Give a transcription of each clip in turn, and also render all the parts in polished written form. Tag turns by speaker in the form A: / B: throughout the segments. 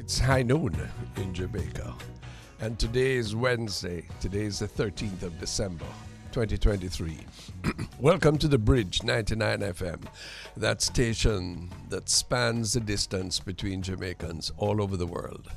A: It's high noon in Jamaica, and today is Wednesday. Today is the 13th of December, 2023. Welcome to the Bridge 99 FM, that station that spans the distance between Jamaicans all over the world.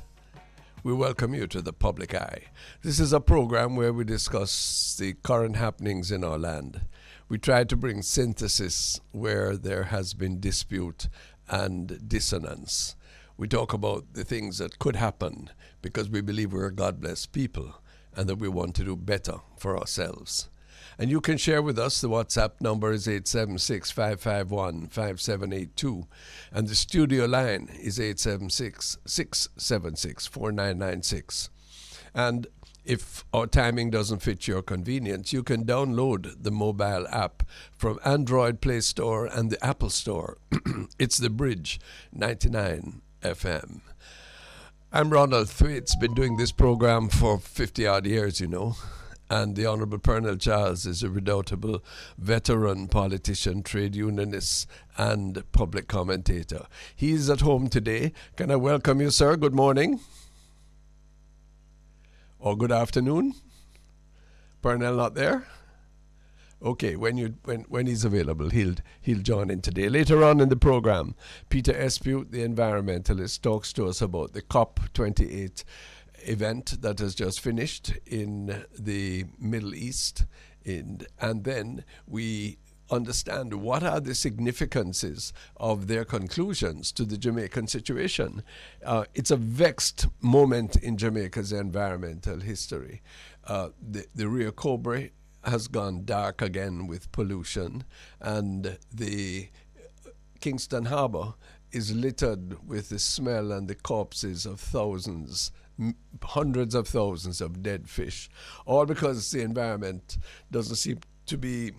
A: We welcome you to the public eye. This is a program where we discuss the current happenings in our land. We try to bring synthesis where there has been dispute and dissonance. We talk about the things that could happen because we believe we're a God-blessed people and that we want to do better for ourselves. And you can share with us. The WhatsApp number is 876-551-5782. And the studio line is 876-676-4996. And if our timing doesn't fit your convenience, you can download the mobile app from Android Play Store and the Apple Store. It's the Bridge 99 FM. I'm Ronald Thwaites, been doing this program for 50-odd years, and the Honorable Pernell Charles is a redoubtable veteran politician, trade unionist, and public commentator. He is at home today. Can I welcome you, sir? Good morning. Or good afternoon. Pernell not there? Okay, when he's available, he'll join in today. Later on in the program, Peter Esut, the environmentalist, talks to us about the COP28 event that has just finished in the Middle East, and then we understand what are the significances of their conclusions to the Jamaican situation. It's a vexed moment in Jamaica's environmental history. The Rio Cobre has gone dark again with pollution, and the Kingston Harbour is littered with the smell and the corpses of thousands, hundreds of thousands of dead fish, all because the environment doesn't seem to be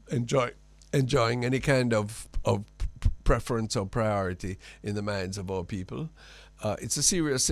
A: enjoying any kind of preference or priority in the minds of our people. It's a serious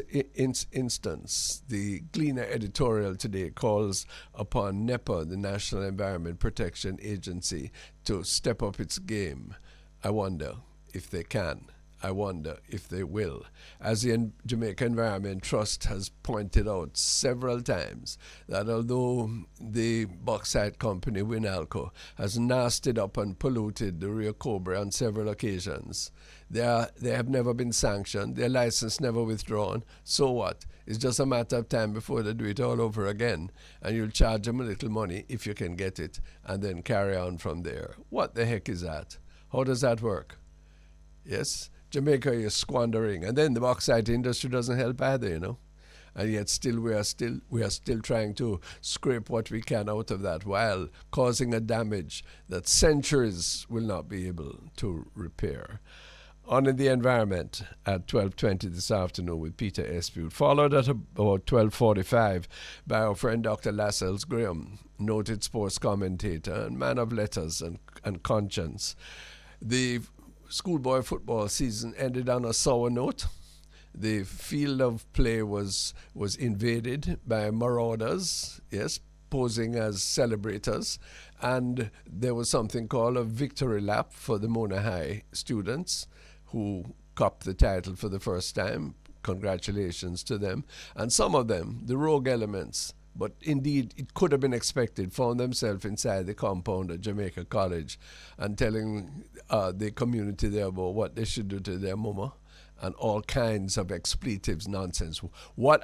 A: instance. The Gleaner editorial today calls upon NEPA, the National Environment Protection Agency, to step up its game. I wonder if they can. I wonder if they will. As the Jamaica Environment Trust has pointed out several times, that although the bauxite company Winalco has nasted up and polluted the Rio Cobre on several occasions, they have never been sanctioned, their license never withdrawn. So what? It's just a matter of time before they do it all over again, and you'll charge them a little money if you can get it, and then carry on from there. What the heck is that? How does that work? Yes? Jamaica is squandering, and then the bauxite industry doesn't help either, and yet still we are still trying to scrape what we can out of that while causing a damage that centuries will not be able to repair. On in the environment at 12:20 this afternoon with Peter Esut, followed at about 12:45 by our friend Dr. Lascelles Graham, noted sports commentator and man of letters and conscience. The schoolboy football season ended on a sour note. The field of play was invaded by marauders, yes, posing as celebrators, and there was something called a victory lap for the Mona High students who copped the title for the first time. Congratulations to them. And some of them, the rogue elements, but indeed it could have been expected, found themselves inside the compound at Jamaica College and telling the community there about what they should do to their mama and all kinds of expletives nonsense. What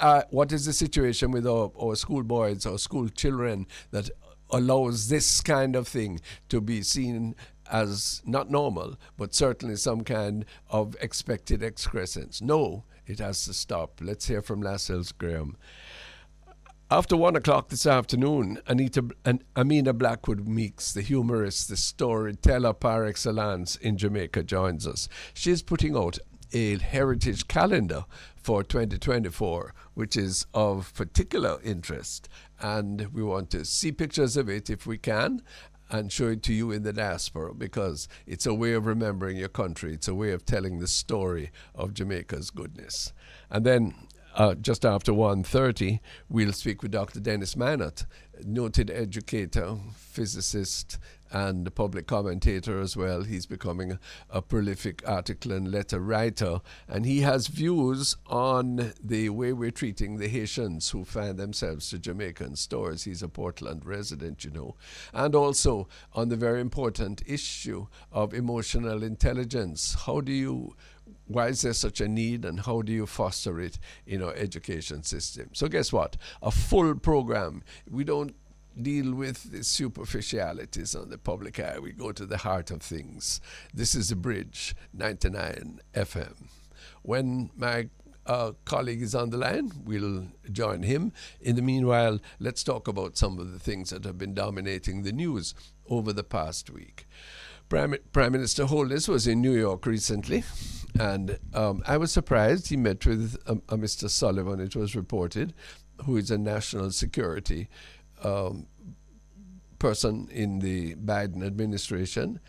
A: is the situation with our schoolboys or school children that allows this kind of thing to be seen as not normal, but certainly some kind of expected excrescence? No, it has to stop. Let's hear from Lascelles Graham. After 1 o'clock this afternoon, Anita and Amina Blackwood Meeks, the humorist, the storyteller par excellence in Jamaica, joins us. She's putting out a heritage calendar for 2024, which is of particular interest. And we want to see pictures of it if we can and show it to you in the diaspora, because it's a way of remembering your country. It's a way of telling the story of Jamaica's goodness. And then just after 1:30, we'll speak with Dr. Dennis Manut, noted educator, physicist, and a public commentator as well. He's becoming a prolific article and letter writer, and he has views on the way we're treating the Haitians who find themselves to Jamaican stores. He's a Portland resident, you know, and also on the very important issue of emotional intelligence. Why is there such a need, and how do you foster it in our education system? So guess what? A full program. We don't deal with the superficialities on the public eye. We go to the heart of things. This is The Bridge, 99 FM. When my colleague is on the line, we'll join him. In the meanwhile, let's talk about some of the things that have been dominating the news over the past week. Prime Minister Holness was in New York recently, and I was surprised. He met with a Mr. Sullivan, it was reported, who is a national security person in the Biden administration.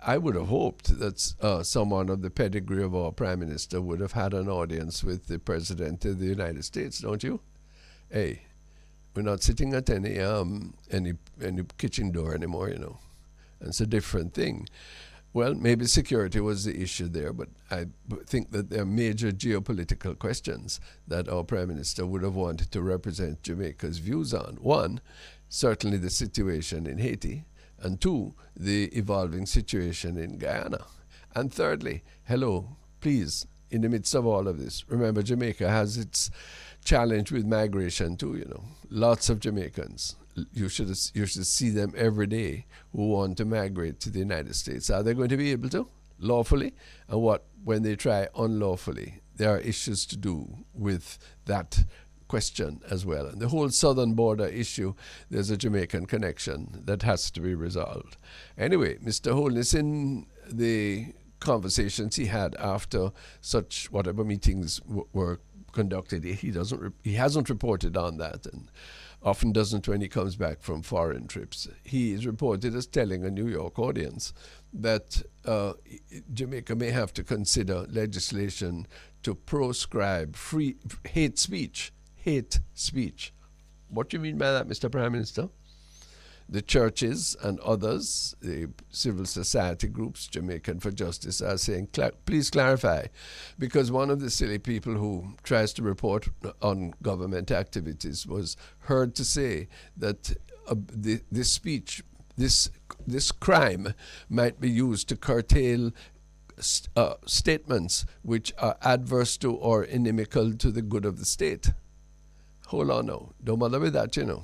A: I would have hoped that someone of the pedigree of our Prime Minister would have had an audience with the President of the United States, don't you? Hey, we're not sitting at any kitchen door anymore, you know. And it's a different thing. Well, maybe security was the issue there, but I think that there are major geopolitical questions that our Prime Minister would have wanted to represent Jamaica's views on. One, certainly the situation in Haiti, and two, the evolving situation in Guyana. And thirdly, hello, please, in the midst of all of this, remember Jamaica has its challenge with migration too, you know. Lots of Jamaicans. You should see them every day who want to migrate to the United States. Are they going to be able to lawfully? And what when they try unlawfully? There are issues to do with that question as well. And the whole southern border issue, there's a Jamaican connection that has to be resolved. Anyway, Mr. Holness, in the conversations he had after such whatever meetings were conducted, he hasn't reported on that, and often doesn't when he comes back from foreign trips. He is reported as telling a New York audience that Jamaica may have to consider legislation to proscribe free hate speech. Hate speech. What do you mean by that, Mr. Prime Minister? The churches and others, the civil society groups, Jamaican for Justice, are saying, please clarify, because one of the silly people who tries to report on government activities was heard to say that this speech, this crime might be used to curtail statements which are adverse to or inimical to the good of the state. Hold on now. Don't bother with that, you know.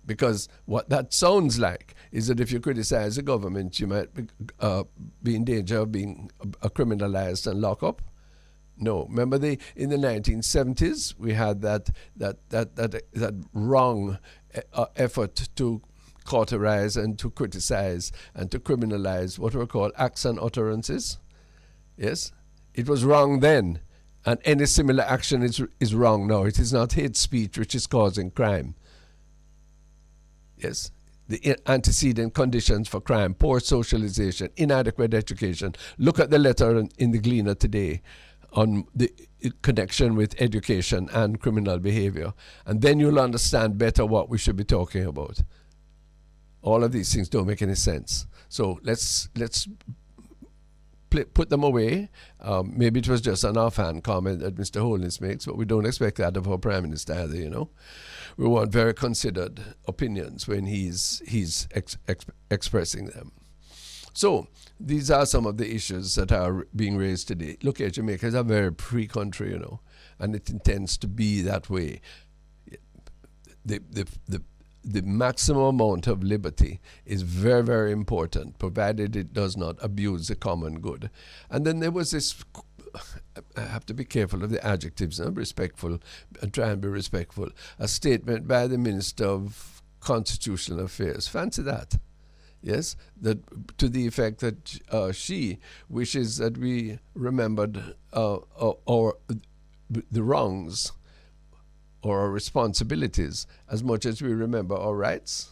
A: Because what that sounds like is that if you criticize the government, you might be in danger of being criminalized and locked up. No, remember in the 1970s we had that wrong effort to cauterize and to criticize and to criminalize what were called acts and utterances. Yes, it was wrong then, and any similar action is wrong now. It is not hate speech which is causing crime. Yes, the antecedent conditions for crime, poor socialization, inadequate education. Look at the letter in the Gleaner today on the connection with education and criminal behavior, and then you'll understand better what we should be talking about. All of these things don't make any sense. So let's put them away. Maybe it was just an offhand comment that Mr. Holness makes, but we don't expect that of our Prime Minister either, you know. We want very considered opinions when he's expressing them. So these are some of the issues that are being raised today. Look at Jamaica is a very free country, you know, and it intends to be that way. The maximum amount of liberty is very, very important, provided it does not abuse the common good. And then there was this, I have to be careful of the adjectives, respectful, and try and be respectful, a statement by the Minister of Constitutional Affairs. Fancy that. Yes, that to the effect that she wishes that we remembered the wrongs or our responsibilities as much as we remember our rights.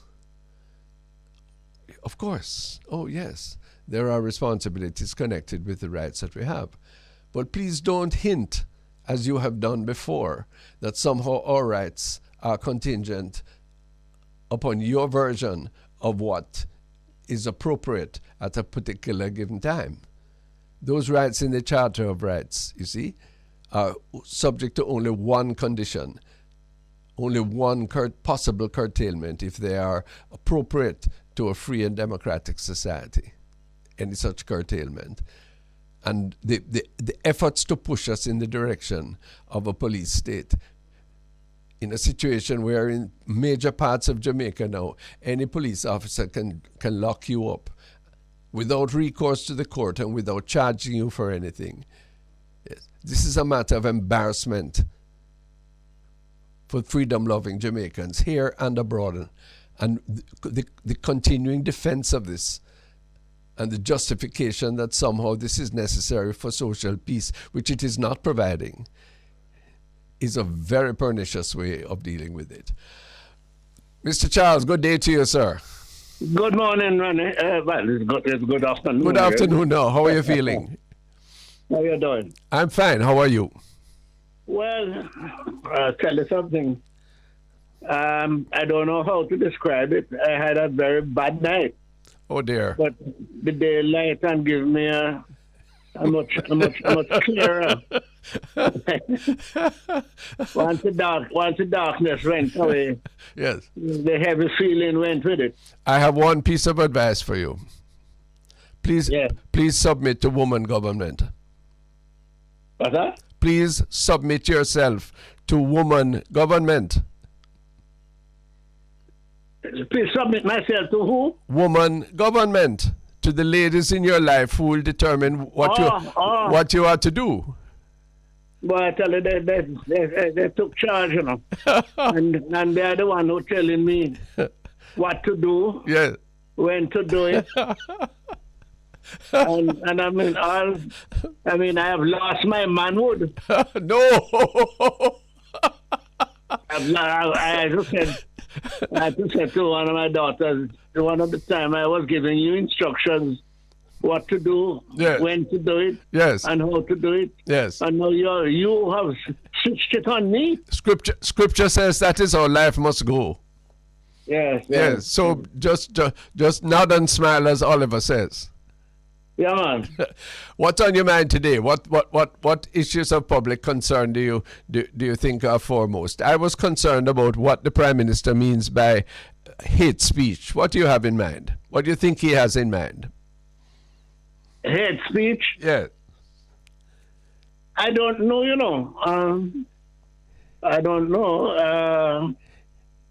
A: Of course. Oh, yes. There are responsibilities connected with the rights that we have. But please don't hint, as you have done before, that somehow our rights are contingent upon your version of what is appropriate at a particular given time. Those rights in the Charter of Rights, you see, are subject to only one condition, only one possible curtailment if they are appropriate to a free and democratic society, any such curtailment. And the efforts to push us in the direction of a police state, in a situation where in major parts of Jamaica now, any police officer can lock you up without recourse to the court and without charging you for anything. Yes. This is a matter of embarrassment for freedom-loving Jamaicans here and abroad. And the continuing defense of this and the justification that somehow this is necessary for social peace, which it is not providing, is a very pernicious way of dealing with it. Mr. Charles, good day to you, sir.
B: Good morning, Ronnie. Well, it's good afternoon.
A: Good afternoon now. How are you feeling?
B: How are you doing?
A: I'm fine. How are you?
B: Well, I'll tell you something. I don't know how to describe it. I had a very bad night.
A: Oh, dear.
B: But the daylight and give me a much clearer. once the darkness went away,
A: yes,
B: the heavy feeling went with it.
A: I have one piece of advice for you. Please submit to woman government.
B: What's that?
A: Please submit yourself to woman government.
B: Please submit myself to who?
A: Woman government. To the ladies in your life who will determine what you are to do.
B: But I tell you, they took charge, you know. and they're the one who telling me what to do,
A: yes,
B: when to do it. and I mean, I have lost my manhood.
A: No.
B: I just said to one of my daughters, one of the time I was giving you instructions what to do,
A: yes,
B: when to do it,
A: yes,
B: and how to do it.
A: Yes.
B: And now you have switched it on me.
A: Scripture says that is how life must go.
B: Yes.
A: So just nod and smile, as Oliver says.
B: Yeah, man.
A: What's on your mind today? What issues of public concern do you think are foremost? I was concerned about what the Prime Minister means by hate speech. What do you have in mind? What do you think he has in mind?
B: Hate speech?
A: Yeah.
B: I don't know, you know. I don't know. I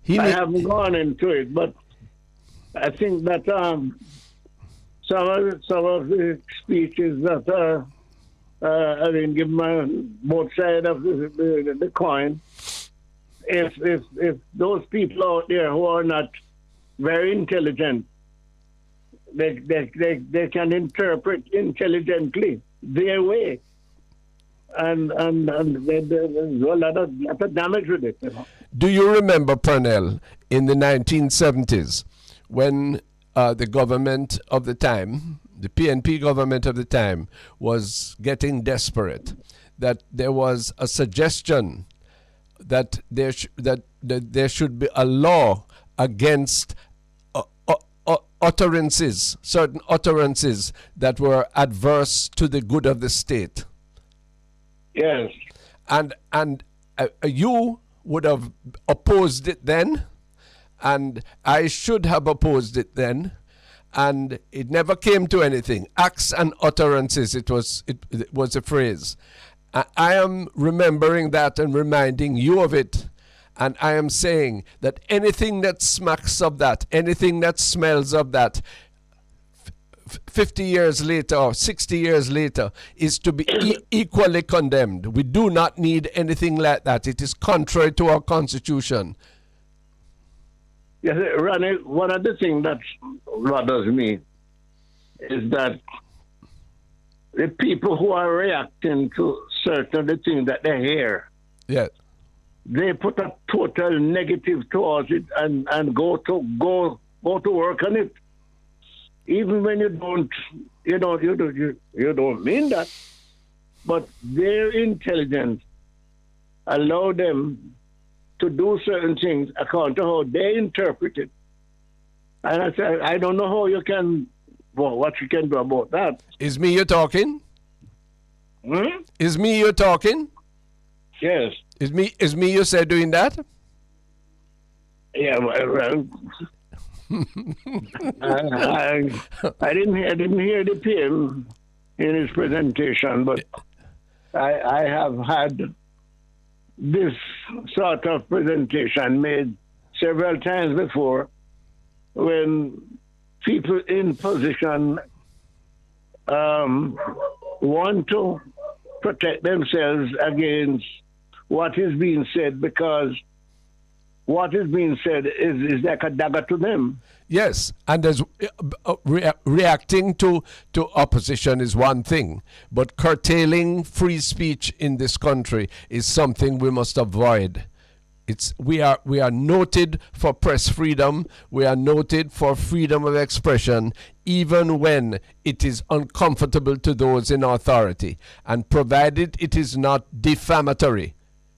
B: haven't gone into it, but I think that some of the speeches that I mean, give my both sides of the coin. If those people out there who are not very intelligent, they can interpret intelligently their way, and there's a lot of damage with it. You know?
A: Do you remember, Pernell, in the 1970s, when the government of the time, the PNP government of the time, was getting desperate, that there was a suggestion that there should be a law against utterances, certain utterances that were adverse to the good of the state.
B: Yes.
A: And you would have opposed it then, and I should have opposed it then, and it never came to anything. Acts and utterances, it was a phrase. I am remembering that and reminding you of it, and I am saying that anything that smacks of that, anything that smells of that, 50 years later or 60 years later, is to be equally condemned. We do not need anything like that. It is contrary to our Constitution.
B: Yes, Ronnie, one of the things that bothers me is that the people who are reacting to certain of the things that they hear,
A: yes,
B: they put a total negative towards it and go to work on it, even when you don't mean that, but their intelligence allow them to do certain things according to how they interpret it. And I said, I don't know how you can, well, what you can do about that.
A: Is me you talking? Is me you talking?
B: Yes.
A: Is me you said doing that?
B: Yeah, well, I didn't hear the PM in his presentation, but I have had this sort of presentation made several times before when people in position want to protect themselves against what is being said, because what is being said is like a dagger to them.
A: Yes, and there's reacting to opposition is one thing, but curtailing free speech in this country is something we must avoid. We are noted for press freedom. We are noted for freedom of expression, even when it is uncomfortable to those in authority, and provided it is not defamatory.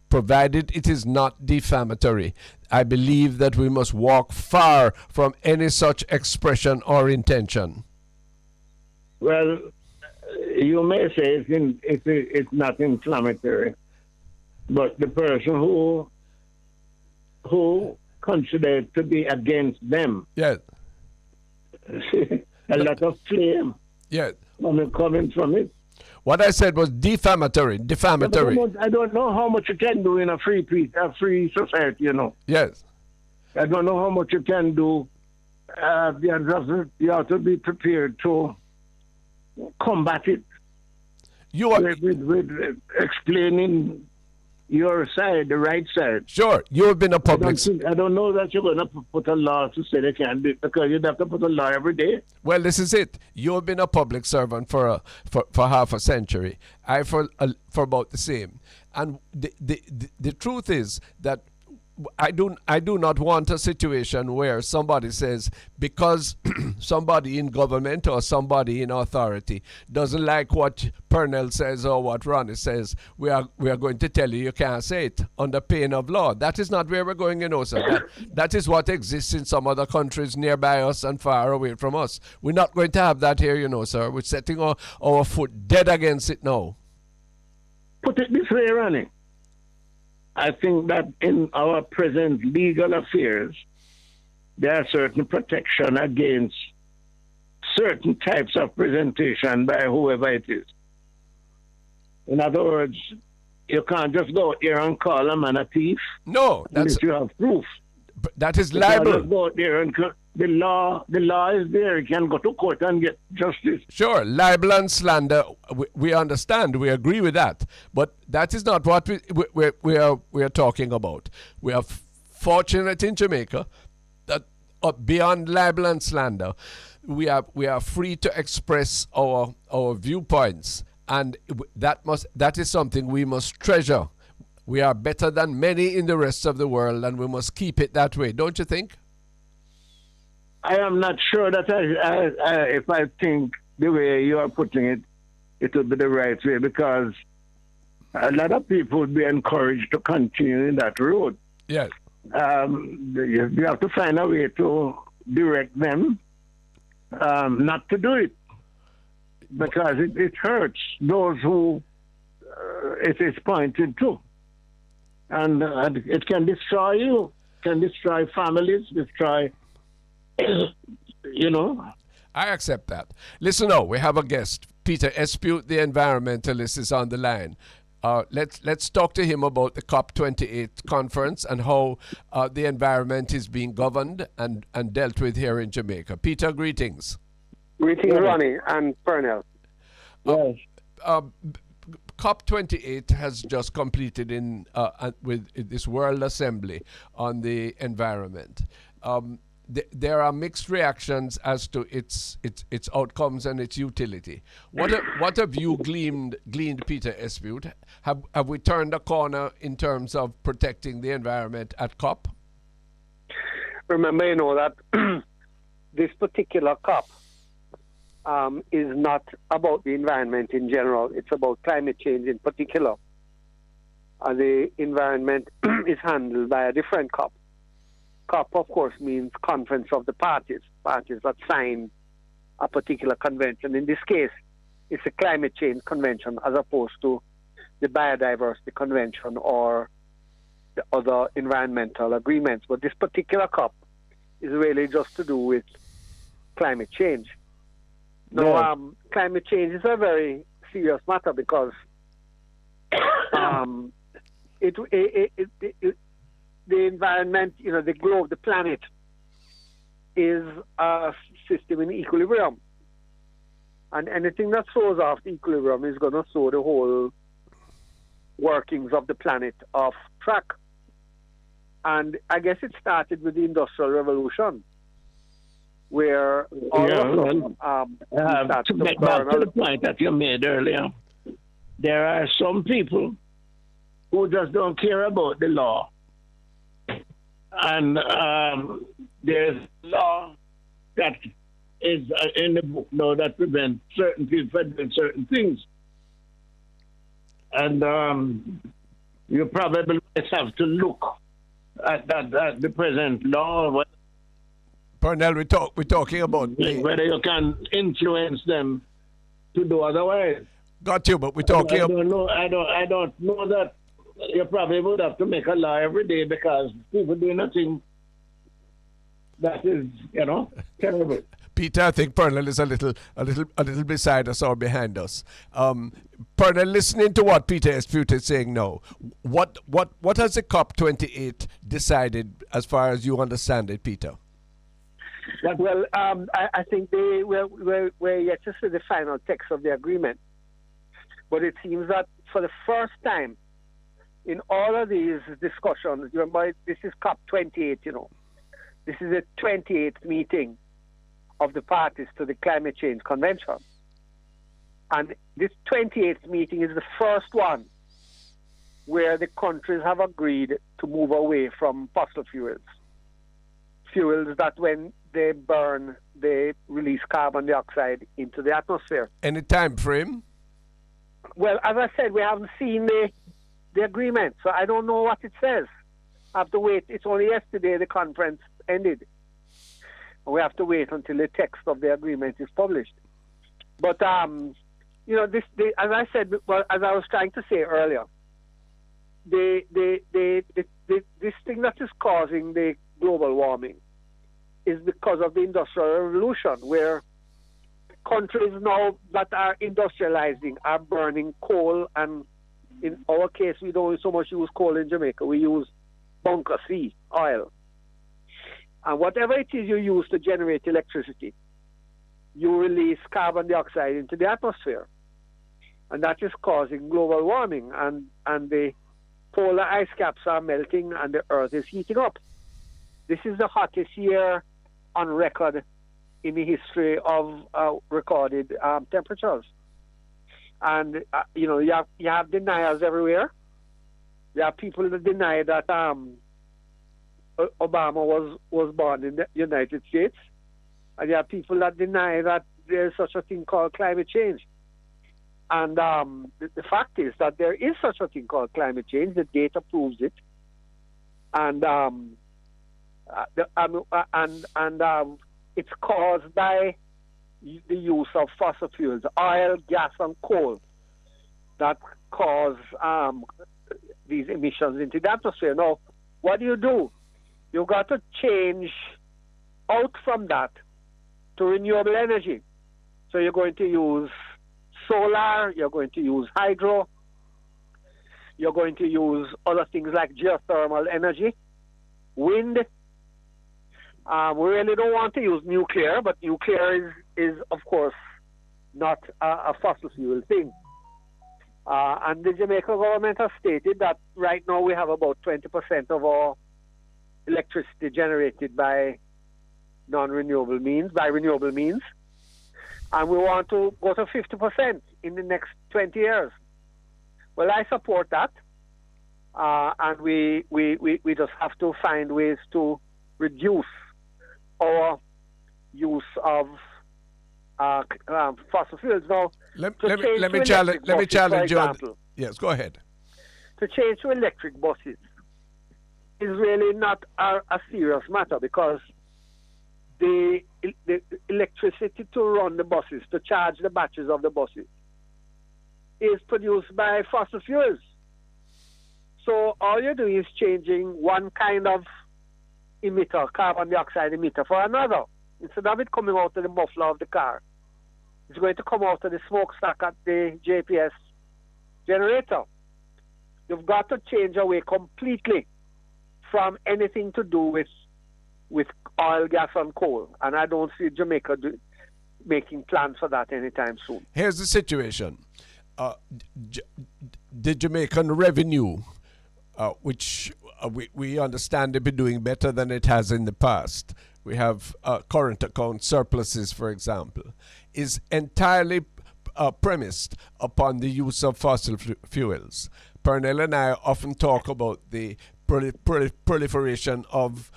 A: Provided it is not defamatory, I believe that we must walk far from any such expression or intention.
B: Well, you may say it's not inflammatory, but the person who considered to be against them,
A: yes,
B: a lot of flame,
A: yes,
B: coming from it.
A: What I said was defamatory.
B: I don't know how much you can do in a free society, you know.
A: Yes.
B: I don't know how much you can do. You have to be prepared to combat it.
A: You are
B: with explaining your side, the right side.
A: Sure, you have been a public.
B: I don't know that you're going to put a law to say they can't do it, because you'd have to put a law every day.
A: Well, this is it. You have been a public servant for half a century. I for about the same. And the truth is that I do not want a situation where somebody says, because somebody in government or somebody in authority doesn't like what Pernell says or what Ronnie says, we are going to tell you can't say it under pain of law. That is not where we're going, sir. That is what exists in some other countries nearby us and far away from us. We're not going to have that here, sir. We're setting our foot dead against it now.
B: Put it this way, Ronnie. I think that in our present legal affairs, there are certain protection against certain types of presentation by whoever it is. In other words, you can't just go out there and call a man a thief.
A: No,
B: unless you have proof.
A: That is libel.
B: You can't just go out there and the law is there. You can go to court and get justice.
A: Sure, libel and slander, we understand, we agree with that. But that is not what we are talking about. We are fortunate in Jamaica that beyond libel and slander, we are free to express our viewpoints, and that is something we must treasure. We are better than many in the rest of the world, and we must keep it that way, don't you think?
B: I am not sure that if I think the way you are putting it, it would be the right way, because a lot of people would be encouraged to continue in that road.
A: Yes.
B: You have to find a way to direct them not to do it, because it hurts those who it is pointed to. And it can destroy you, can destroy families, destroy...
A: I accept that. Listen now, we have a guest. Peter Esut, the environmentalist, is on the line. Let's talk to him about the COP28 conference and how the environment is being governed and dealt with here in Jamaica. Peter, greetings.
C: Greetings, Ronnie and Pernell.
B: Yes.
A: COP28 has just completed with this World Assembly on the environment. There are mixed reactions as to its outcomes and its utility. What have you gleaned, Peter Esut? Have we turned a corner in terms of protecting the environment at COP?
C: Remember, that this particular COP is not about the environment in general. It's about climate change in particular. The environment is handled by a different COP. COP, of course, means Conference of the Parties that sign a particular convention. In this case, it's a climate change convention as opposed to the biodiversity convention or the other environmental agreements. But this particular COP is really just to do with climate change. Now, climate change is a very serious matter because the environment, the globe, the planet, is a system in equilibrium. And anything that throws off the equilibrium is going to throw the whole workings of the planet off track. And I guess it started with the Industrial Revolution, where all
B: to get back to the point that you made earlier, there are some people who just don't care about the law. And there's law that is in the book now that prevents certain people from doing certain things. And you probably have to look at the present law.
A: Pernell, we're talking about
B: whether you can influence them to do otherwise.
A: Got you, but we're talking.
B: I don't know. I don't know that. You probably would have to make a law every day because people do nothing that is, terrible.
A: Peter, I think Pernell is a little beside us or behind us. Pernell, listening to what Peter Esut is saying now, what has the COP28 decided as far as you understand it, Peter?
C: Well, I think we're yet to see the final text of the agreement. But it seems that for the first time in all of these discussions, this is COP28, This is the 28th meeting of the parties to the Climate Change Convention. And this 28th meeting is the first one where the countries have agreed to move away from fossil fuels. Fuels that when they burn, they release carbon dioxide into the atmosphere.
A: Any time frame?
C: Well, as I said, we haven't seen the agreement, so I don't know what it says. I have to wait. It's only yesterday the conference ended. We have to wait until the text of the agreement is published. But, as I said, as I was trying to say earlier, this thing that is causing the global warming is because of the Industrial Revolution, where countries now that are industrializing are burning coal, and in our case, we don't so much use coal in Jamaica. We use bunker C oil. And whatever it is you use to generate electricity, you release carbon dioxide into the atmosphere. And that is causing global warming. And the polar ice caps are melting and the earth is heating up. This is the hottest year on record in the history of recorded temperatures. And, you have deniers everywhere. There are people that deny that Obama was born in the United States. And there are people that deny that there's such a thing called climate change. And the fact is that there is such a thing called climate change. The data proves it. And it's caused by the use of fossil fuels, oil, gas, and coal, that cause these emissions into the atmosphere. Now, what do? You've got to change out from that to renewable energy. So you're going to use solar, you're going to use hydro, you're going to use other things like geothermal energy, wind. We really don't want to use nuclear, but nuclear is of course, not a fossil fuel thing. And the Jamaica government has stated that right now we have about 20% of our electricity generated by renewable means. And we want to go to 50% in the next 20 years. Well, I support that. And we just have to find ways to reduce our use of fossil fuels. Now,
A: let me challenge you. Yes, go ahead.
C: To change to electric buses, is really not a serious matter, because the electricity to run the buses, to charge the batteries of the buses, is produced by fossil fuels. So all you're doing is changing one kind of emitter, carbon dioxide emitter, for another. Instead of it coming out of the muffler of the car, it's going to come out of the smokestack at the JPS generator. You've got to change away completely from anything to do with oil, gas, and coal. And I don't see Jamaica making plans for that anytime soon.
A: Here's the situation. The Jamaican revenue, which we understand to be doing better than it has in the past. We have current account surpluses, for example, is entirely premised upon the use of fossil fuels. Pernell and I often talk about the proliferation of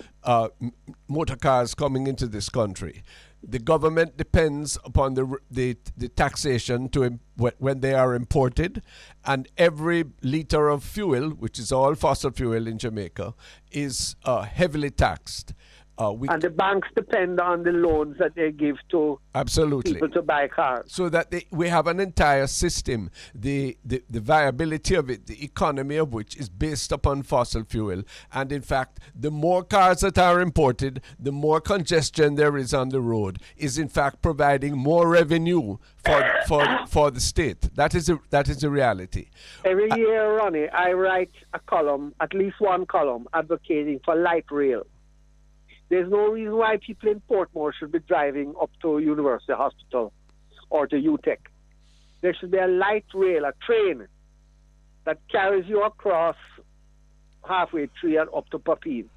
A: motor cars coming into this country. The government depends upon the taxation when they are imported, and every liter of fuel, which is all fossil fuel in Jamaica, is heavily taxed.
C: And the banks depend on the loans that they give to people to buy cars.
A: So that we have an entire system, the viability of it, the economy of which is based upon fossil fuel. And in fact, the more cars that are imported, the more congestion there is on the road, is in fact providing more revenue for the state. That is a reality.
C: Every year, Ronnie, I write a column, at least one column, advocating for light rail. There's no reason why people in Portmore should be driving up to University Hospital or to UTech. There should be a light rail, a train, that carries you across halfway tree and up to Papine.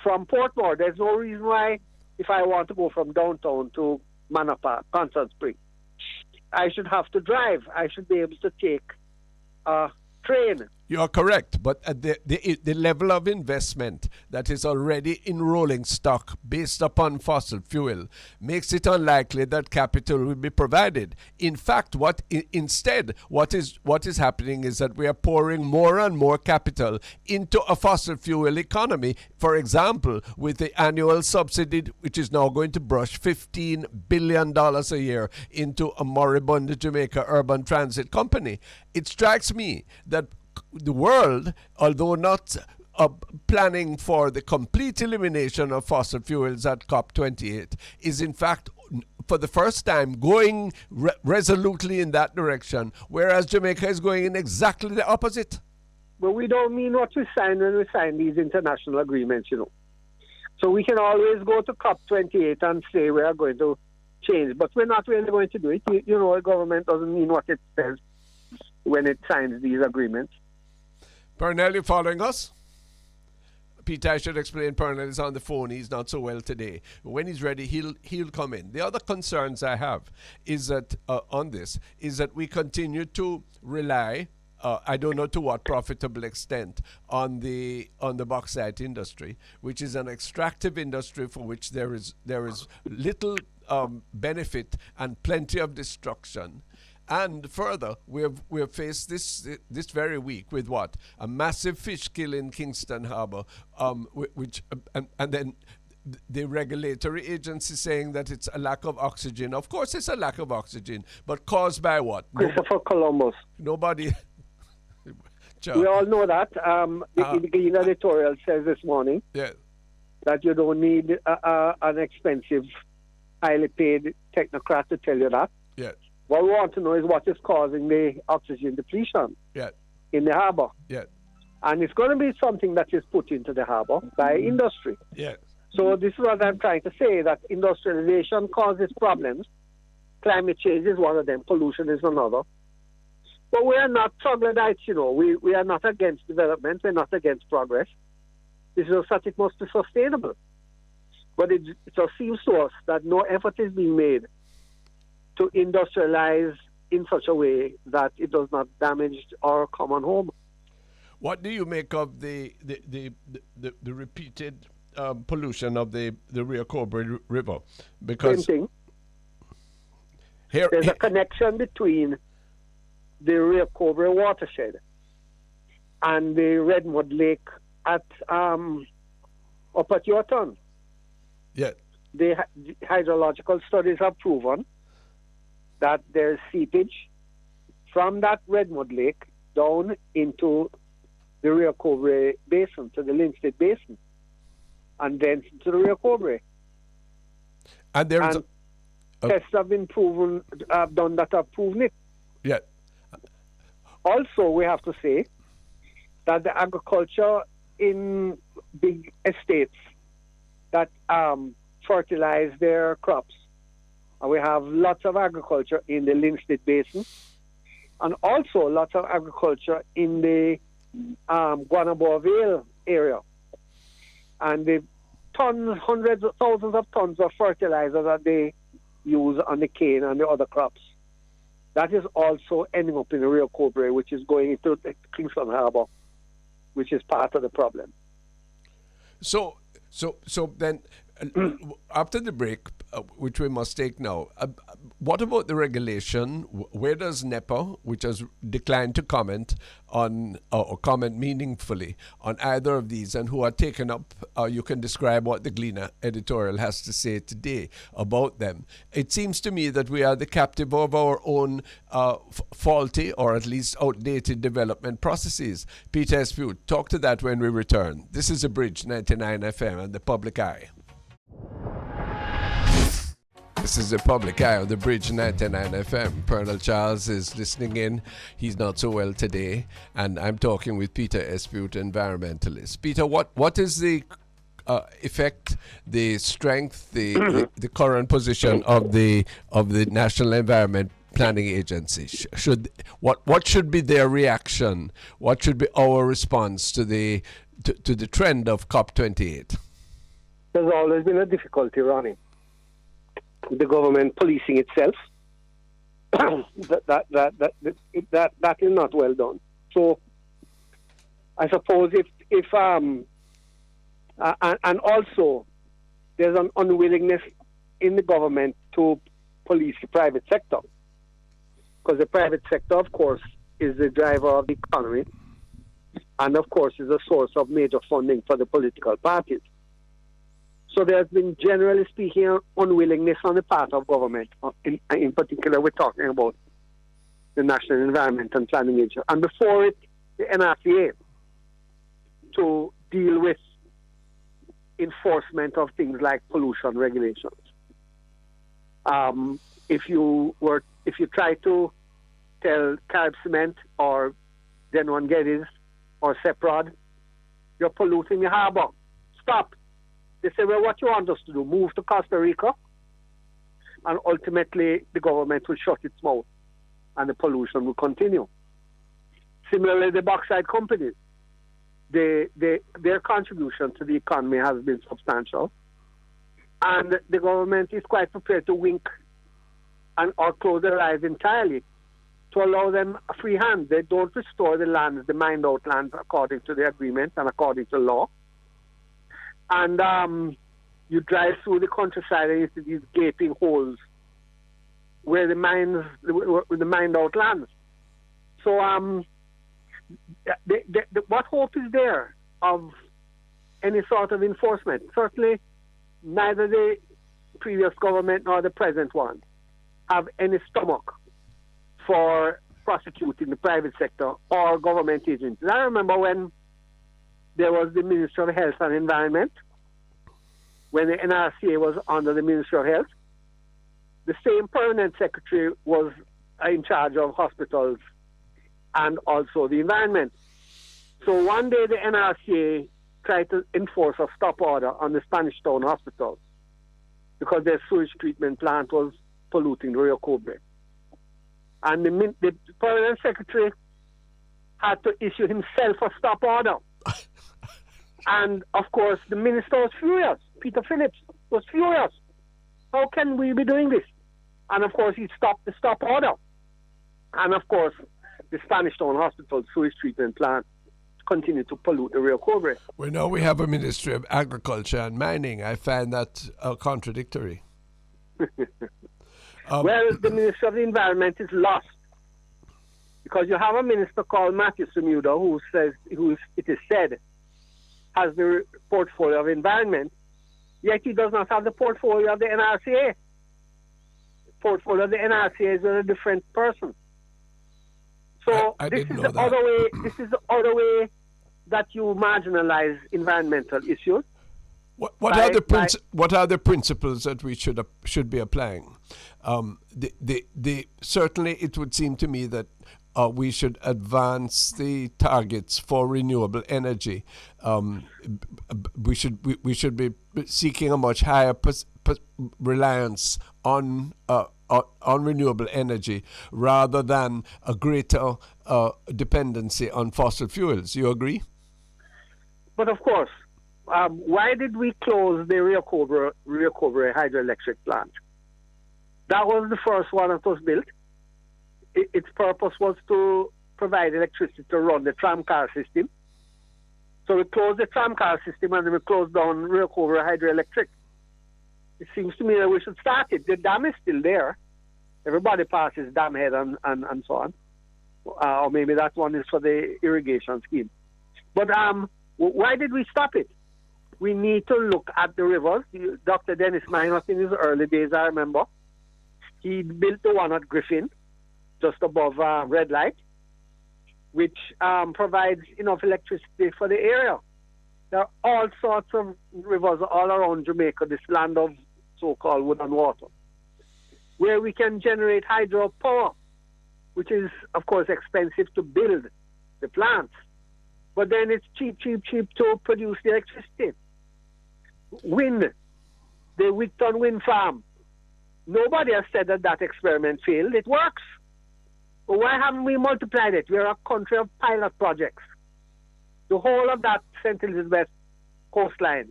C: From Portmore, there's no reason why, if I want to go from downtown to Manapa, Constant Spring, I should have to drive. I should be able to take a train.
A: You are correct, but the level of investment that is already in rolling stock based upon fossil fuel makes it unlikely that capital will be provided. In fact, what is happening is that we are pouring more and more capital into a fossil fuel economy. For example, with the annual subsidy, which is now going to brush $15 billion a year into a moribund Jamaica urban transit company. It strikes me that the world, although not planning for the complete elimination of fossil fuels at COP28, is in fact, for the first time, going resolutely in that direction, whereas Jamaica is going in exactly the opposite.
C: But we don't mean what we sign when we sign these international agreements, you know. So we can always go to COP28 and say we are going to change, but we're not really going to do it. You know, a government doesn't mean what it says when it signs these agreements.
A: Pernell, you following us? Peter, I should explain, Pernell is on the phone. He's not so well today. When he's ready, he'll come in. The other concerns I have is that we continue to rely, I don't know to what profitable extent, on the bauxite industry, which is an extractive industry for which there is little benefit and plenty of destruction. And further, we have faced this very week with what? A massive fish kill in Kingston Harbour, and then the regulatory agency saying that it's a lack of oxygen. Of course, it's a lack of oxygen, but caused by what?
C: Christopher Columbus.
A: Nobody.
C: We all know that. The Green editorial says this morning that you don't need an expensive, highly paid technocrat to tell you that.
A: Yes.
C: What we want to know is what is causing the oxygen depletion in the harbour.
A: Yes.
C: And it's going to be something that is put into the harbour by industry.
A: Yes.
C: So this is what I'm trying to say, that industrialization causes problems. Climate change is one of them. Pollution is another. But we are not troglodytes, you know. We are not against development. We're not against progress. It's just that it must be sustainable. But it just seems to us that no effort is being made to industrialize in such a way that it does not damage our common home.
A: What do you make of the repeated pollution of the Rio Cobre River? Because
C: same thing. There's a connection between the Rio Cobre watershed and the Redmond Lake at up at your turn.
A: Yeah.
C: The hydrological studies have proven that there's seepage from that Redmond Lake down into the Rio Cobre Basin, to the Linstead Basin, and then to the Rio Cobre.
A: And there's
C: tests have been proven, done that have proven it.
A: Yeah.
C: Also, we have to say that the agriculture in big estates that fertilize their crops, and we have lots of agriculture in the Linstead Basin, and also lots of agriculture in the Guanabara Vale area. And the tons, hundreds of thousands of tons of fertilizer that they use on the cane and the other crops, that is also ending up in the Rio Cobre, which is going into the Kingston Harbour, which is part of the problem.
A: So then, after the break, which we must take now, what about the regulation? Where does NEPA, which has declined to comment on or comment meaningfully on either of these, and who are taken up, you can describe what the Gleaner editorial has to say today about them. It seems to me that we are the captive of our own faulty or at least outdated development processes. Peter Esut, talk to that when we return. This is a Bridge 99 FM and the Public Eye. This is the Public Eye on the Bridge 99 FM. Pernell Charles is listening in. He's not so well today. And I'm talking with Peter Esut, environmentalist. Peter, what is the effect, the strength, the current position of the National Environment Planning Agency? What should be their reaction? What should be our response to the trend of COP28?
C: There's always been a difficulty running the government policing itself. that is not well done. So I suppose if and also there's an unwillingness in the government to police the private sector, because the private sector, of course, is the driver of the economy, and of course is a source of major funding for the political parties. So there's been, generally speaking, unwillingness on the part of government. In particular, we're talking about the National Environment and Planning Agency, and before it, the NRCA, to deal with enforcement of things like pollution regulations. If you try to tell Carib Cement or Denwan Geddes or Seprod, you're polluting the harbor, stop. They say, well, what you want us to do? Move to Costa Rica? And ultimately, the government will shut its mouth and the pollution will continue. Similarly, the bauxite companies, their contribution to the economy has been substantial. And the government is quite prepared to wink or close their eyes entirely to allow them a free hand. They don't restore the lands, the mined out lands, according to the agreement and according to law. And you drive through the countryside and you see these gaping holes where the mined out lands. So what hope is there of any sort of enforcement? Certainly, neither the previous government nor the present one have any stomach for prosecuting the private sector or government agencies. I remember when there was the Ministry of Health and Environment, when the NRCA was under the Ministry of Health. The same permanent secretary was in charge of hospitals and also the environment. So one day the NRCA tried to enforce a stop order on the Spanish Town Hospital because their sewage treatment plant was polluting the Rio Cobre. And the permanent secretary had to issue himself a stop order. And, of course, the minister was furious. Peter Phillips was furious. How can we be doing this? And, of course, he stopped the stop order. And, of course, the Spanish Town Hospital sewage treatment plant continued to pollute the Rio Cobre.
A: Well, now we have a Ministry of Agriculture and Mining. I find that contradictory.
C: Well, the Ministry of the Environment is lost because you have a minister called Matthew Semuda who it is said, has the portfolio of environment, yet he does not have the portfolio of the NRCA. The portfolio of the NRCA is with a different person. So this is the other way. This is the other way that you marginalize environmental issues.
A: What are the principles that we should be applying? Certainly, it would seem to me that we should advance the targets for renewable energy. We should be seeking a much higher reliance on renewable energy rather than a greater dependency on fossil fuels. You agree?
C: But of course, why did we close the Renewable hydroelectric plant? That was the first one that was built. Its purpose was to provide electricity to run the tramcar system. So we closed the tramcar system and then we closed down Renewable hydroelectric. It seems to me that we should start it. The dam is still there. Everybody passes dam head and so on. Or maybe that one is for the irrigation scheme. But why did we stop it? We need to look at the rivers. Dr. Dennis Manut, in his early days, I remember, he built the one at Griffin, just above Red Light, which provides enough electricity for the area. There are all sorts of rivers all around Jamaica, this land of so-called wood and water, where we can generate hydropower, which is, of course, expensive to build the plants. But then it's cheap to produce the electricity. Wind, the Wigton wind farm. Nobody has said that experiment failed. It works. But why haven't we multiplied it? We're a country of pilot projects. The whole of that St. Elizabeth coastline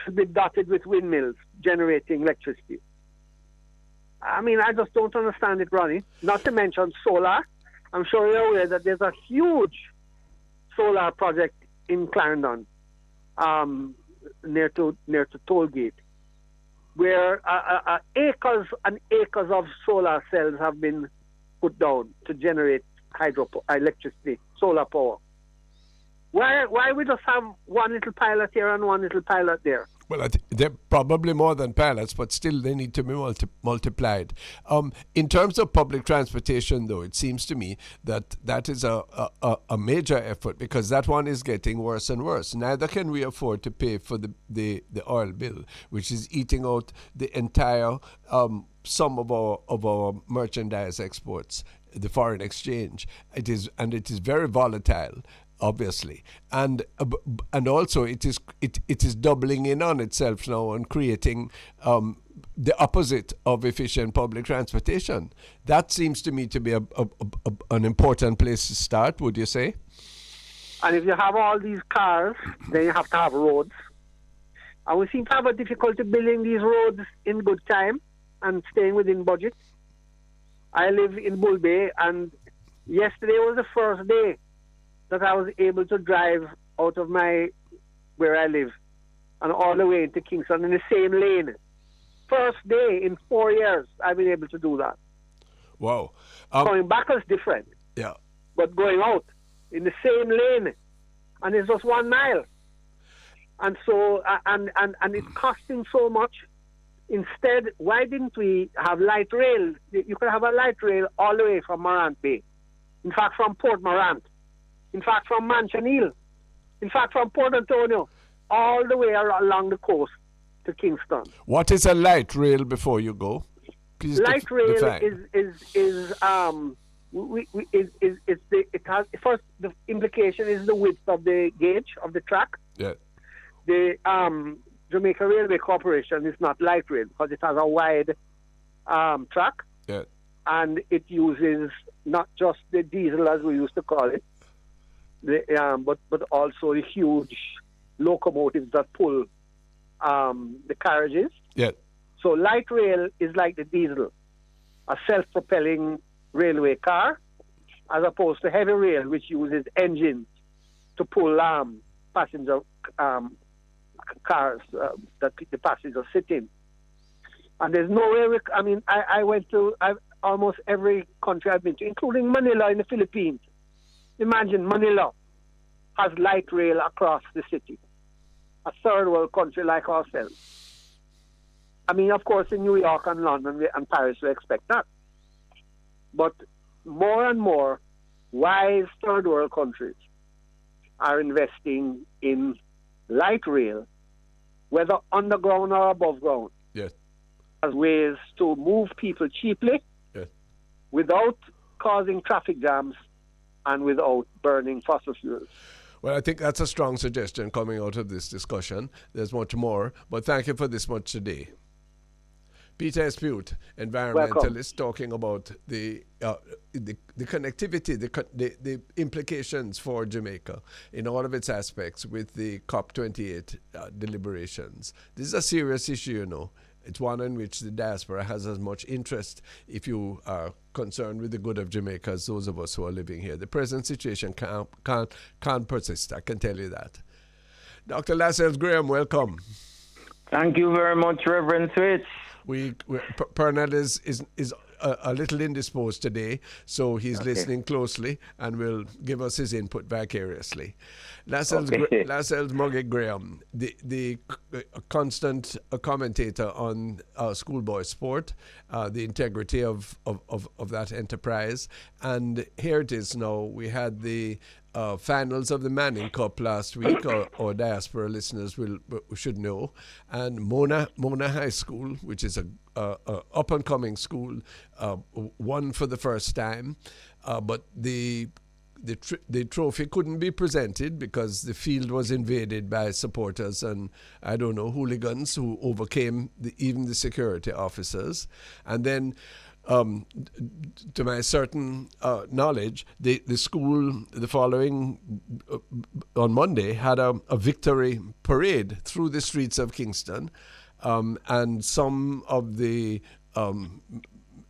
C: should be dotted with windmills generating electricity. I mean, I just don't understand it, Ronnie. Not to mention solar. I'm sure you're aware that there's a huge solar project in Clarendon, near to Tollgate, where acres and acres of solar cells have been put down to generate electricity, solar power. Why we just have one little pilot here and one little pilot there?
A: Well, they're probably more than pilots, but still they need to be multiplied. In terms of public transportation, though, it seems to me that is a major effort because that one is getting worse and worse. Neither can we afford to pay for the oil bill, which is eating out the entire sum of our merchandise exports, the foreign exchange. It is very volatile. Obviously, and also it is doubling in on itself now and creating the opposite of efficient public transportation. That seems to me to be an important place to start. Would you say?
C: And if you have all these cars, then you have to have roads. And we seem to have a difficulty building these roads in good time and staying within budget. I live in Bull Bay, and yesterday was the first day that I was able to drive out of where I live and all the way into Kingston in the same lane. First day in 4 years I've been able to do that.
A: Wow.
C: Going back is different.
A: Yeah.
C: But going out in the same lane, and it's just 1 mile. And so, and it's costing so much. Instead, why didn't we have light rail? You could have a light rail all the way from Morant Bay. In fact, from Port Morant. In fact, from Manchaniel, in fact, from Port Antonio, all the way along the coast to Kingston.
A: What is a light rail before you go? Please
C: light rail
A: define.
C: The implication is the width of the gauge of the track.
A: Yeah.
C: The Jamaica Railway Corporation is not light rail because it has a wide track.
A: Yeah.
C: And it uses not just the diesel as we used to call it, but also the huge locomotives that pull the carriages.
A: Yeah.
C: So light rail is like the diesel, a self-propelling railway car, as opposed to heavy rail, which uses engines to pull passenger cars that the passengers sit in. And there's no way. I went to almost every country I've been to, including Manila in the Philippines. Imagine Manila. has light rail across the city. A third world country like ourselves. I mean, of course, in New York and London and Paris, we expect that. But more and more wise third world countries are investing in light rail, whether underground or above ground,
A: yes,
C: as ways to move people cheaply,
A: yes,
C: without causing traffic jams and without burning fossil fuels.
A: Well, I think that's a strong suggestion coming out of this discussion. There's much more, but thank you for this much today. Peter Esut, environmentalist, talking about the connectivity, the implications for Jamaica in all of its aspects with the COP28 deliberations. This is a serious issue, you know. It's one in which the diaspora has as much interest if you are concerned with the good of Jamaica as those of us who are living here. The present situation can't persist, I can tell you that. Dr. Lascelles Graham, welcome.
D: Thank you very much, Reverend Switch.
A: Pernell is a little indisposed today, so he's listening closely and will give us his input vicariously. Lascelles Muggy Graham, the constant commentator on schoolboy sport, the integrity of that enterprise, and here it is now. We had the finals of the Manning Cup last week, or diaspora listeners should know, and Mona High School, which is a up-and-coming school, won for the first time, but the trophy couldn't be presented because the field was invaded by supporters and, I don't know, hooligans who overcame even the security officers. And then, to my certain knowledge, the school the following on Monday had a victory parade through the streets of Kingston, and some of the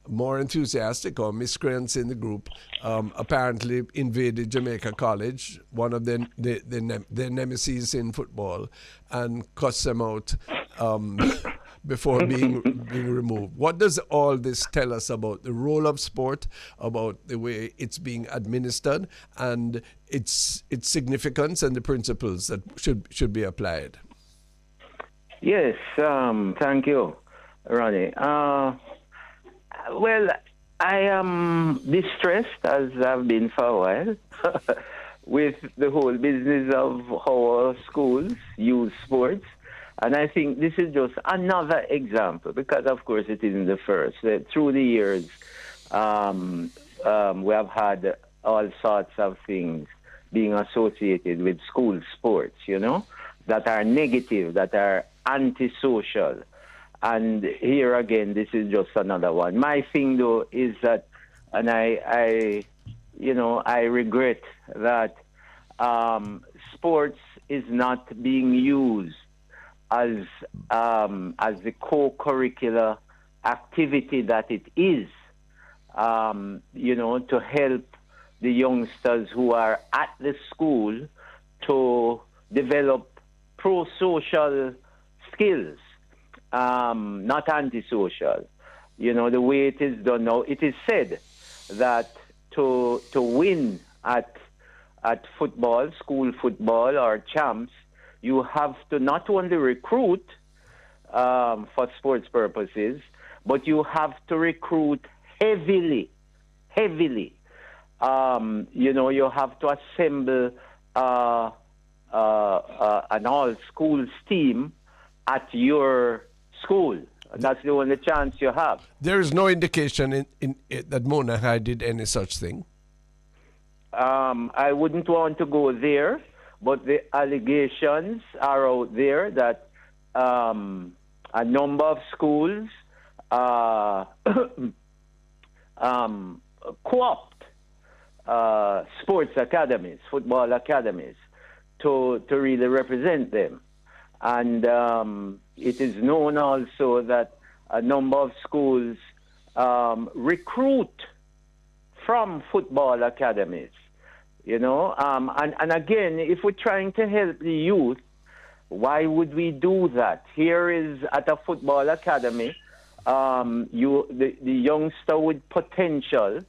A: more enthusiastic or miscreants in the group apparently invaded Jamaica College, one of their nemesis in football, and cussed them out before being removed. What does all this tell us about the role of sport, about the way it's being administered, and its significance and the principles that should be applied?
D: Yes, thank you, Ronnie. Well, I am distressed, as I've been for a while, with the whole business of how our schools use sports. And I think this is just another example, because, of course, it isn't the first. Through the years, we have had all sorts of things being associated with school sports, you know, that are negative, that are antisocial. And here again, this is just another one. My thing, though, is that, and I regret that sports is not being used as the co-curricular activity that it is, to help the youngsters who are at the school to develop pro-social skills. Not antisocial. You know, the way it is done now, it is said that to win at football, school football or champs, you have to not only recruit for sports purposes, but you have to recruit heavily. You have to assemble an all-schools team at your school. That's the only chance you have.
A: There is no indication in that Mona High did any such thing.
D: I wouldn't want to go there, but the allegations are out there that a number of schools co-opt sports academies, football academies, to really represent them. And it is known also that a number of schools recruit from football academies, you know. And again, if we're trying to help the youth, why would we do that? Here is at a football academy, the youngster with potential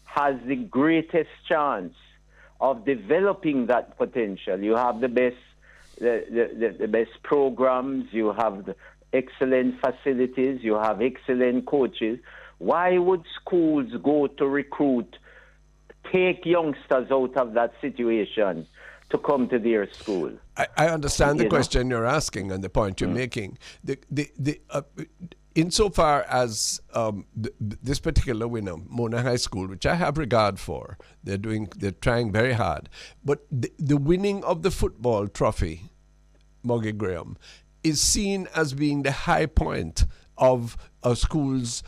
D: has the greatest chance of developing that potential. You have the best programs, you have the excellent facilities, you have excellent coaches. Why would schools go to recruit, take youngsters out of that situation to come to their school?
A: I understand the question you're asking and the point you're making. Insofar as this particular winner, Mona High School, which I have regard for, they're trying very hard. But the winning of the football trophy, Moggy Graham, is seen as being the high point of a school's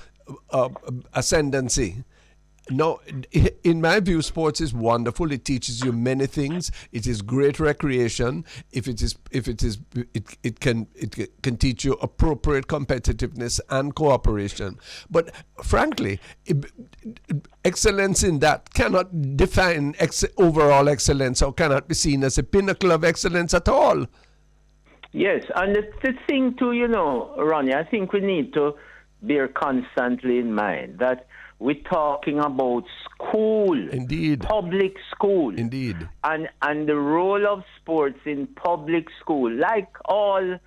A: ascendancy. No, in my view, sports is wonderful. It teaches you many things. It is great recreation. It can teach you appropriate competitiveness and cooperation. But frankly, excellence in that cannot define overall excellence, or cannot be seen as a pinnacle of excellence at all.
D: Yes, and the thing too, Ronnie, I think we need to bear constantly in mind that we're talking about school.
A: Indeed.
D: Public school.
A: Indeed.
D: And the role of sports in public school, like all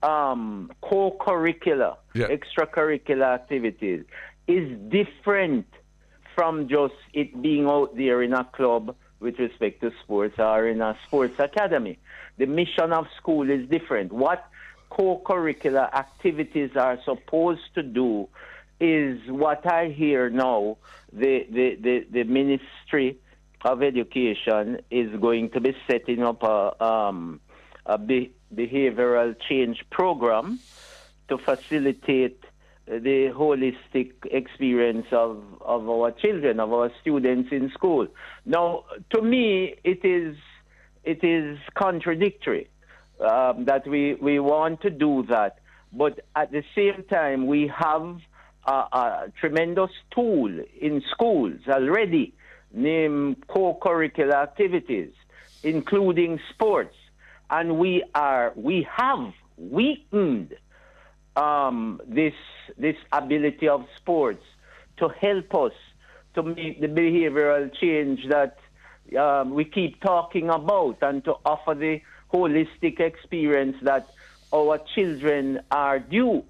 D: co-curricular, extracurricular activities, is different from just it being out there in a club with respect to sports or in a sports academy. The mission of school is different. What co-curricular activities are supposed to do is what I hear now. The Ministry of Education is going to be setting up a behavioral change program to facilitate the holistic experience of our children, of our students in school. Now, to me, it is contradictory that we want to do that, but at the same time, we have a tremendous tool in schools already named co-curricular activities, including sports, and we have weakened this ability of sports to help us to make the behavioral change that we keep talking about, and to offer the holistic experience that our children are due,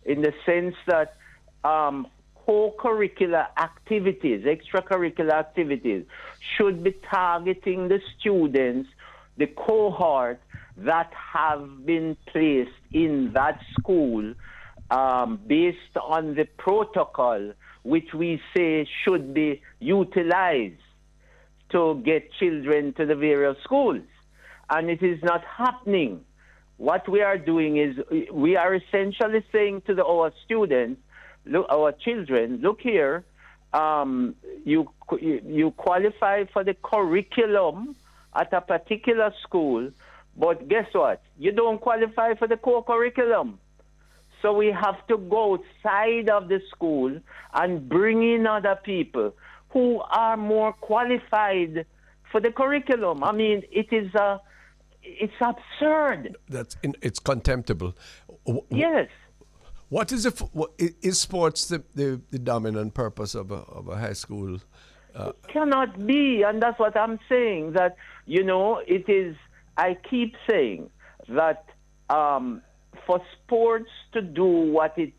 D: in the sense that co-curricular activities, extracurricular activities, should be targeting the students, the cohort that have been placed in that school based on the protocol which we say should be utilized to get children to the various schools. And it is not happening. What we are doing is we are essentially saying to our students, look, our children, look here, you qualify for the curriculum at a particular school, but guess what? You don't qualify for the co-curriculum. So we have to go outside of the school and bring in other people who are more qualified for the curriculum. I mean, it's absurd.
A: It's contemptible.
D: Yes.
A: What is is sports the dominant purpose of a high school?
D: It cannot be, and that's what I'm saying. That it is. I keep saying that for sports to do what it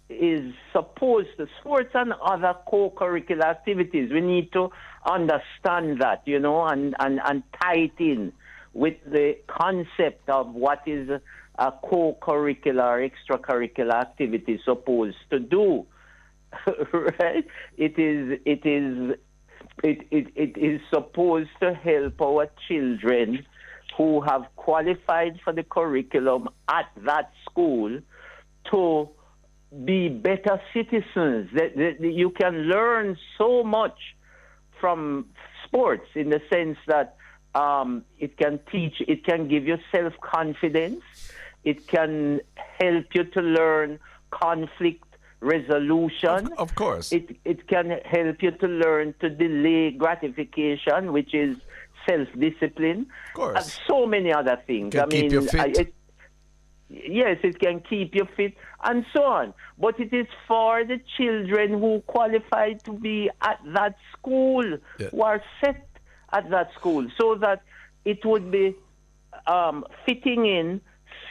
D: is supposed to, sports and other co-curricular activities, we need to understand that, and tie it in with the concept of what is a co-curricular, extracurricular activity supposed to do. Right? It is supposed to help our children who have qualified for the curriculum at that school to be better citizens. You can learn so much from sports, in the sense that it can give you self-confidence. It can help you to learn conflict resolution.
A: Of course.
D: It can help you to learn to delay gratification, which is self-discipline.
A: Of course.
D: And so many other things.
A: Keep you fit.
D: Yes, it can keep you fit and so on. But it is for the children who qualify to be at that school, who are set at that school so that it would be fitting in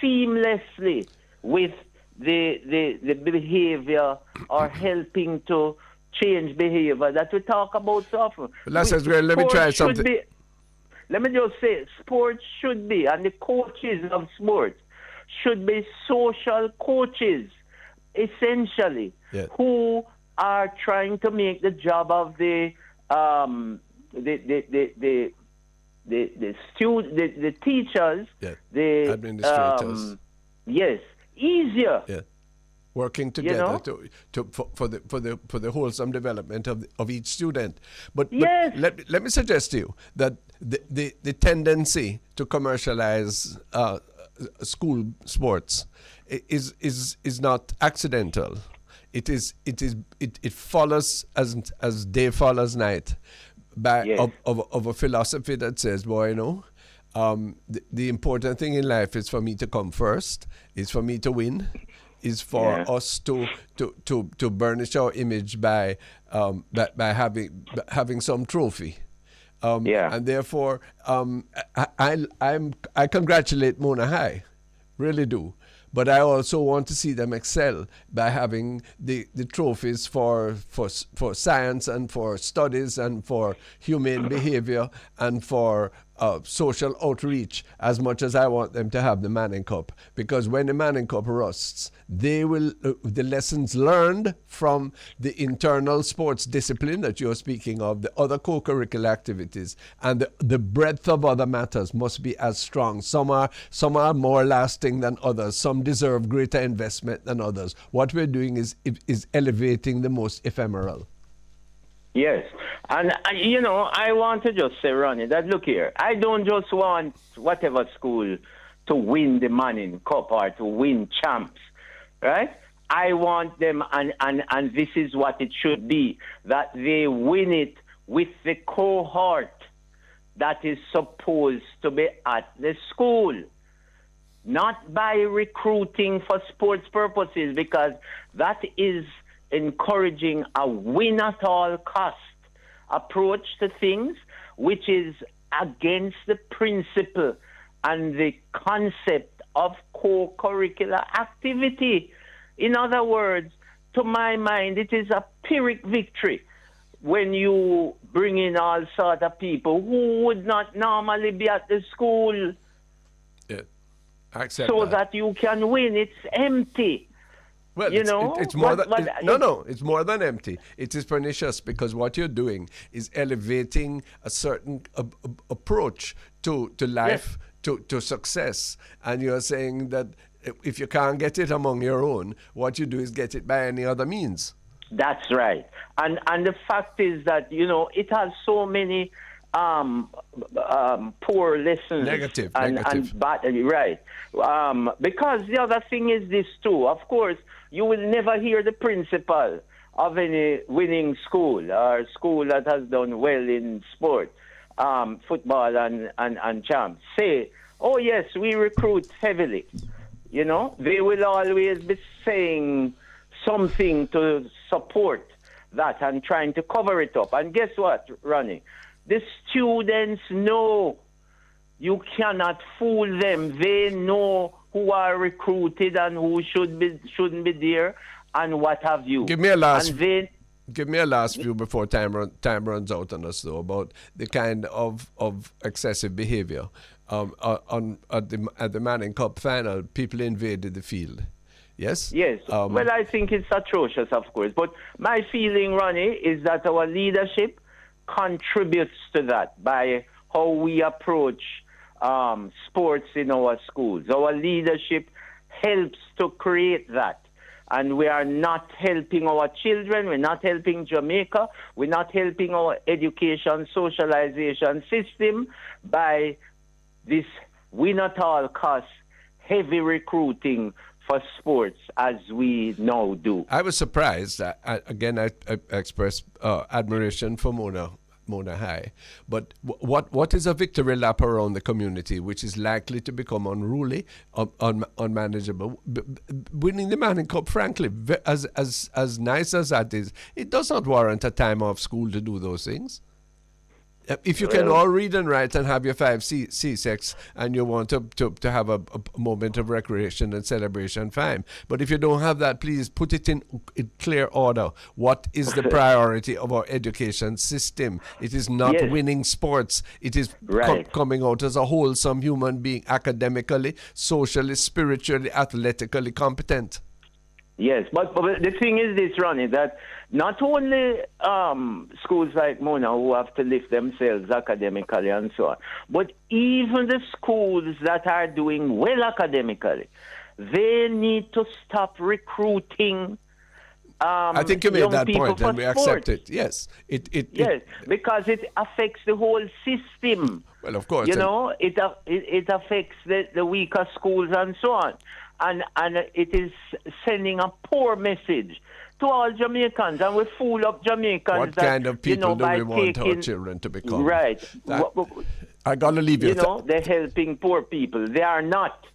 D: seamlessly with the behavior or helping to change behavior that we talk about so often.
A: Let me try something.
D: Let me just say, sports should be, and the coaches of sports should be social coaches, essentially, who are trying to make the job of the teachers, the
A: administrators,
D: easier.
A: Working together for the wholesome development of each student. But let me suggest to you that the tendency to commercialize school sports is not accidental. It follows as day follows night of a philosophy that says, boy, the important thing in life is for me to come first, is for me to win, is for us to burnish our image by having some trophy. And therefore, I congratulate Mona High, really do. But I also want to see them excel by having the trophies for science and for studies and for humane behavior and for social outreach, as much as I want them to have the Manning Cup. Because when the Manning Cup rusts, they will the lessons learned from the internal sports discipline that you're speaking of, the other co-curricular activities, and the breadth of other matters must be as strong. Some are more lasting than others. Some deserve greater investment than others. What we're doing is elevating the most ephemeral.
D: Yes. And, I want to just say, Ronnie, that look here, I don't just want whatever school to win the Manning Cup or to win champs, right? I want them, and this is what it should be, that they win it with the cohort that is supposed to be at the school, not by recruiting for sports purposes, because that is encouraging a win-at-all-cost approach to things, which is against the principle and the concept of co-curricular activity. In other words, to my mind, it is a Pyrrhic victory when you bring in all sorts of people who would not normally be at the school that you can win. It's empty.
A: Well, it's more it's more than empty. It is pernicious because what you're doing is elevating a certain approach to life, to success. And you're saying that if you can't get it among your own, what you do is get it by any other means.
D: That's right. And the fact is that, it has so many poor lessons.
A: Negative.
D: And bad, right. Because the other thing is this too. Of course, you will never hear the principal of any winning school or school that has done well in sport, football and champs say, oh yes, we recruit heavily. They will always be saying something to support that and trying to cover it up. And guess what, Ronnie? The students know. You cannot fool them. They know who are recruited and who shouldn't be there and what have you.
A: Give me a last view before time runs out on us, though, about the kind of excessive behavior. At the Manning Cup final, people invaded the field. Yes?
D: Yes. Well, I think it's atrocious, of course. But my feeling, Ronnie, is that our leadership contributes to that by how we approach sports in our schools. Our leadership helps to create that. And we are not helping our children, we're not helping Jamaica, we're not helping our education socialization system by this win-at-all-cost heavy recruiting for sports as we now do.
A: I was surprised. I express admiration for Mona High. But what is a victory lap around the community which is likely to become unruly, unmanageable? Winning the Manning Cup, frankly, as nice as that is, it does not warrant a time off school to do those things. If you can all read and write and have your 5 C6 and you want to have a moment of recreation and celebration, fine. But if you don't have that, please put it in clear order. What is the priority of our education system? It is not winning sports. It is coming out as a wholesome human being, academically, socially, spiritually, athletically competent.
D: Yes, but the thing is this, Ronnie, that not only schools like Mona who have to lift themselves academically and so on, but even the schools that are doing well academically, they need to stop recruiting
A: I think you made that point and we accept it. Yes.
D: Because it affects the whole system.
A: Well, of course.
D: You know, it affects the weaker schools and so on. And it is sending a poor message to all Jamaicans, and we fool up Jamaicans.
A: What kind of people do we want our children to become?
D: Right.
A: I got to leave you.
D: You know, they're helping poor people. They are not.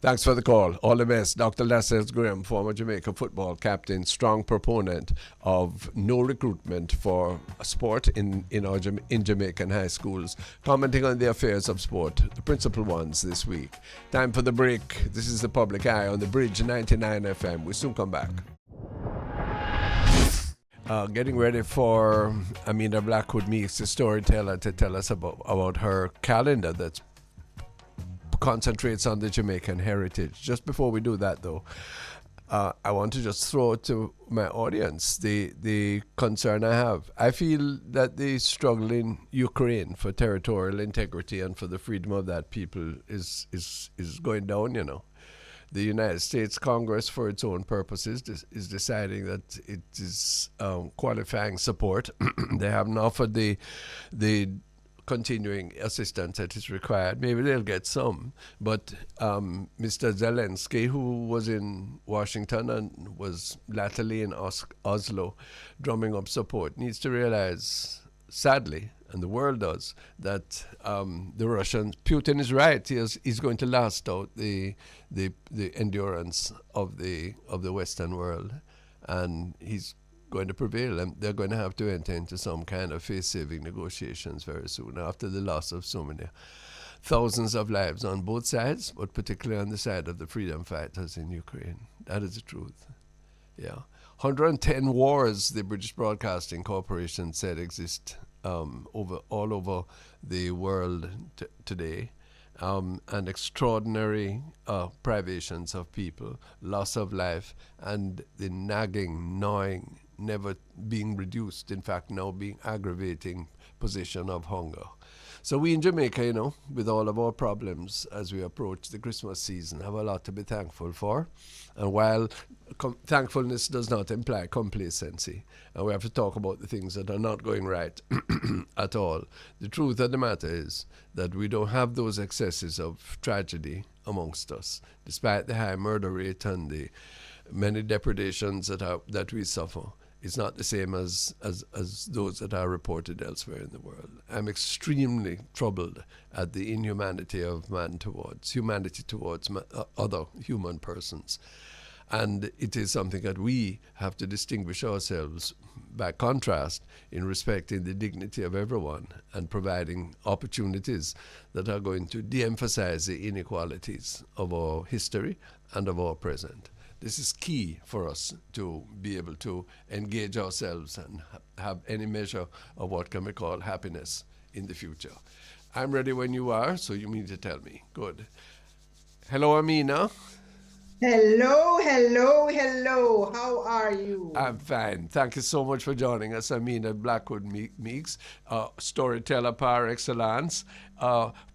A: Thanks for the call. All the best. Dr. Lascelles Graham, former Jamaica football captain, strong proponent of no recruitment for sport in Jamaican high schools, commenting on the affairs of sport, the principal ones this week. Time for the break. This is The Public Eye on the Bridge 99 FM. We soon come back. Getting ready for Amina Blackwood Meeks, the storyteller, to tell us about her calendar that concentrates on the Jamaican heritage. Just before we do that, though, I want to just throw to my audience the concern I have. I feel that the struggle in Ukraine for territorial integrity and for the freedom of that people is going down, you know. The United States Congress, for its own purposes, is deciding that it is qualifying support. They haven't offered the continuing assistance that is required. Maybe they'll get some. But Mr. Zelensky, who was in Washington and was latterly in Oslo drumming up support, needs to realize, sadly, and the world does, that the Russians, Putin is right. He's going to last out the endurance of the Western world, and he's going to prevail, and they're going to have to enter into some kind of face-saving negotiations very soon after the loss of so many thousands of lives on both sides, but particularly on the side of the freedom fighters in Ukraine. That is the truth. Yeah. 110 wars, the British Broadcasting Corporation said, exist all over the world today, and extraordinary privations of people, loss of life, and the nagging, gnawing, never being reduced, in fact now being aggravating position of hunger. So we in Jamaica, you know, with all of our problems as we approach the Christmas season, have a lot to be thankful for. And while thankfulness does not imply complacency, and we have to talk about the things that are not going right at all, the truth of the matter is that we don't have those excesses of tragedy amongst us, despite the high murder rate and the many depredations that we suffer. It's not the same as those that are reported elsewhere in the world. I'm extremely troubled at the inhumanity of humanity towards other human persons. And it is something that we have to distinguish ourselves by contrast in respecting the dignity of everyone and providing opportunities that are going to de-emphasize the inequalities of our history and of our present. This is key for us to be able to engage ourselves and have any measure of what can be called happiness in the future. I'm ready when you are, so you need to tell me. Good. Hello, Amina.
E: Hello. How are you?
A: I'm fine. Thank you so much for joining us, Amina Blackwood Meeks, storyteller par excellence.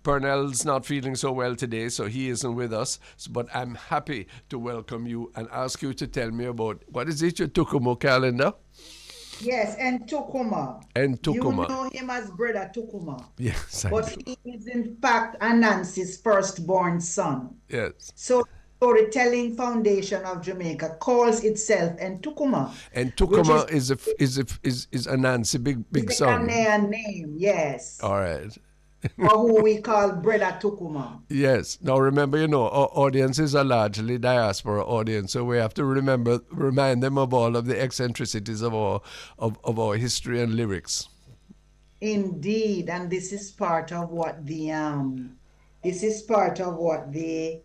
A: Pernell's not feeling so well today, so he isn't with us. But I'm happy to welcome you and ask you to tell me about, what is it, your Tukumu calendar?
E: Yes, and Tukuma.
A: You
E: know him as Brother Tukuma.
A: Yes,
E: but he is in fact Anansi's firstborn son.
A: Yes.
E: So Storytelling Foundation of Jamaica calls itself Ntukuma.
A: And Tukuma is Anansi big son.
E: It's a Ghanaian name, yes.
A: All right.
E: Or who we call Brother Tukuma.
A: Yes. Now remember, you know, our audiences are largely diaspora audience, so we have to remind them of all of the eccentricities of our history and lyrics.
E: Indeed, and this is part of what this is part of what the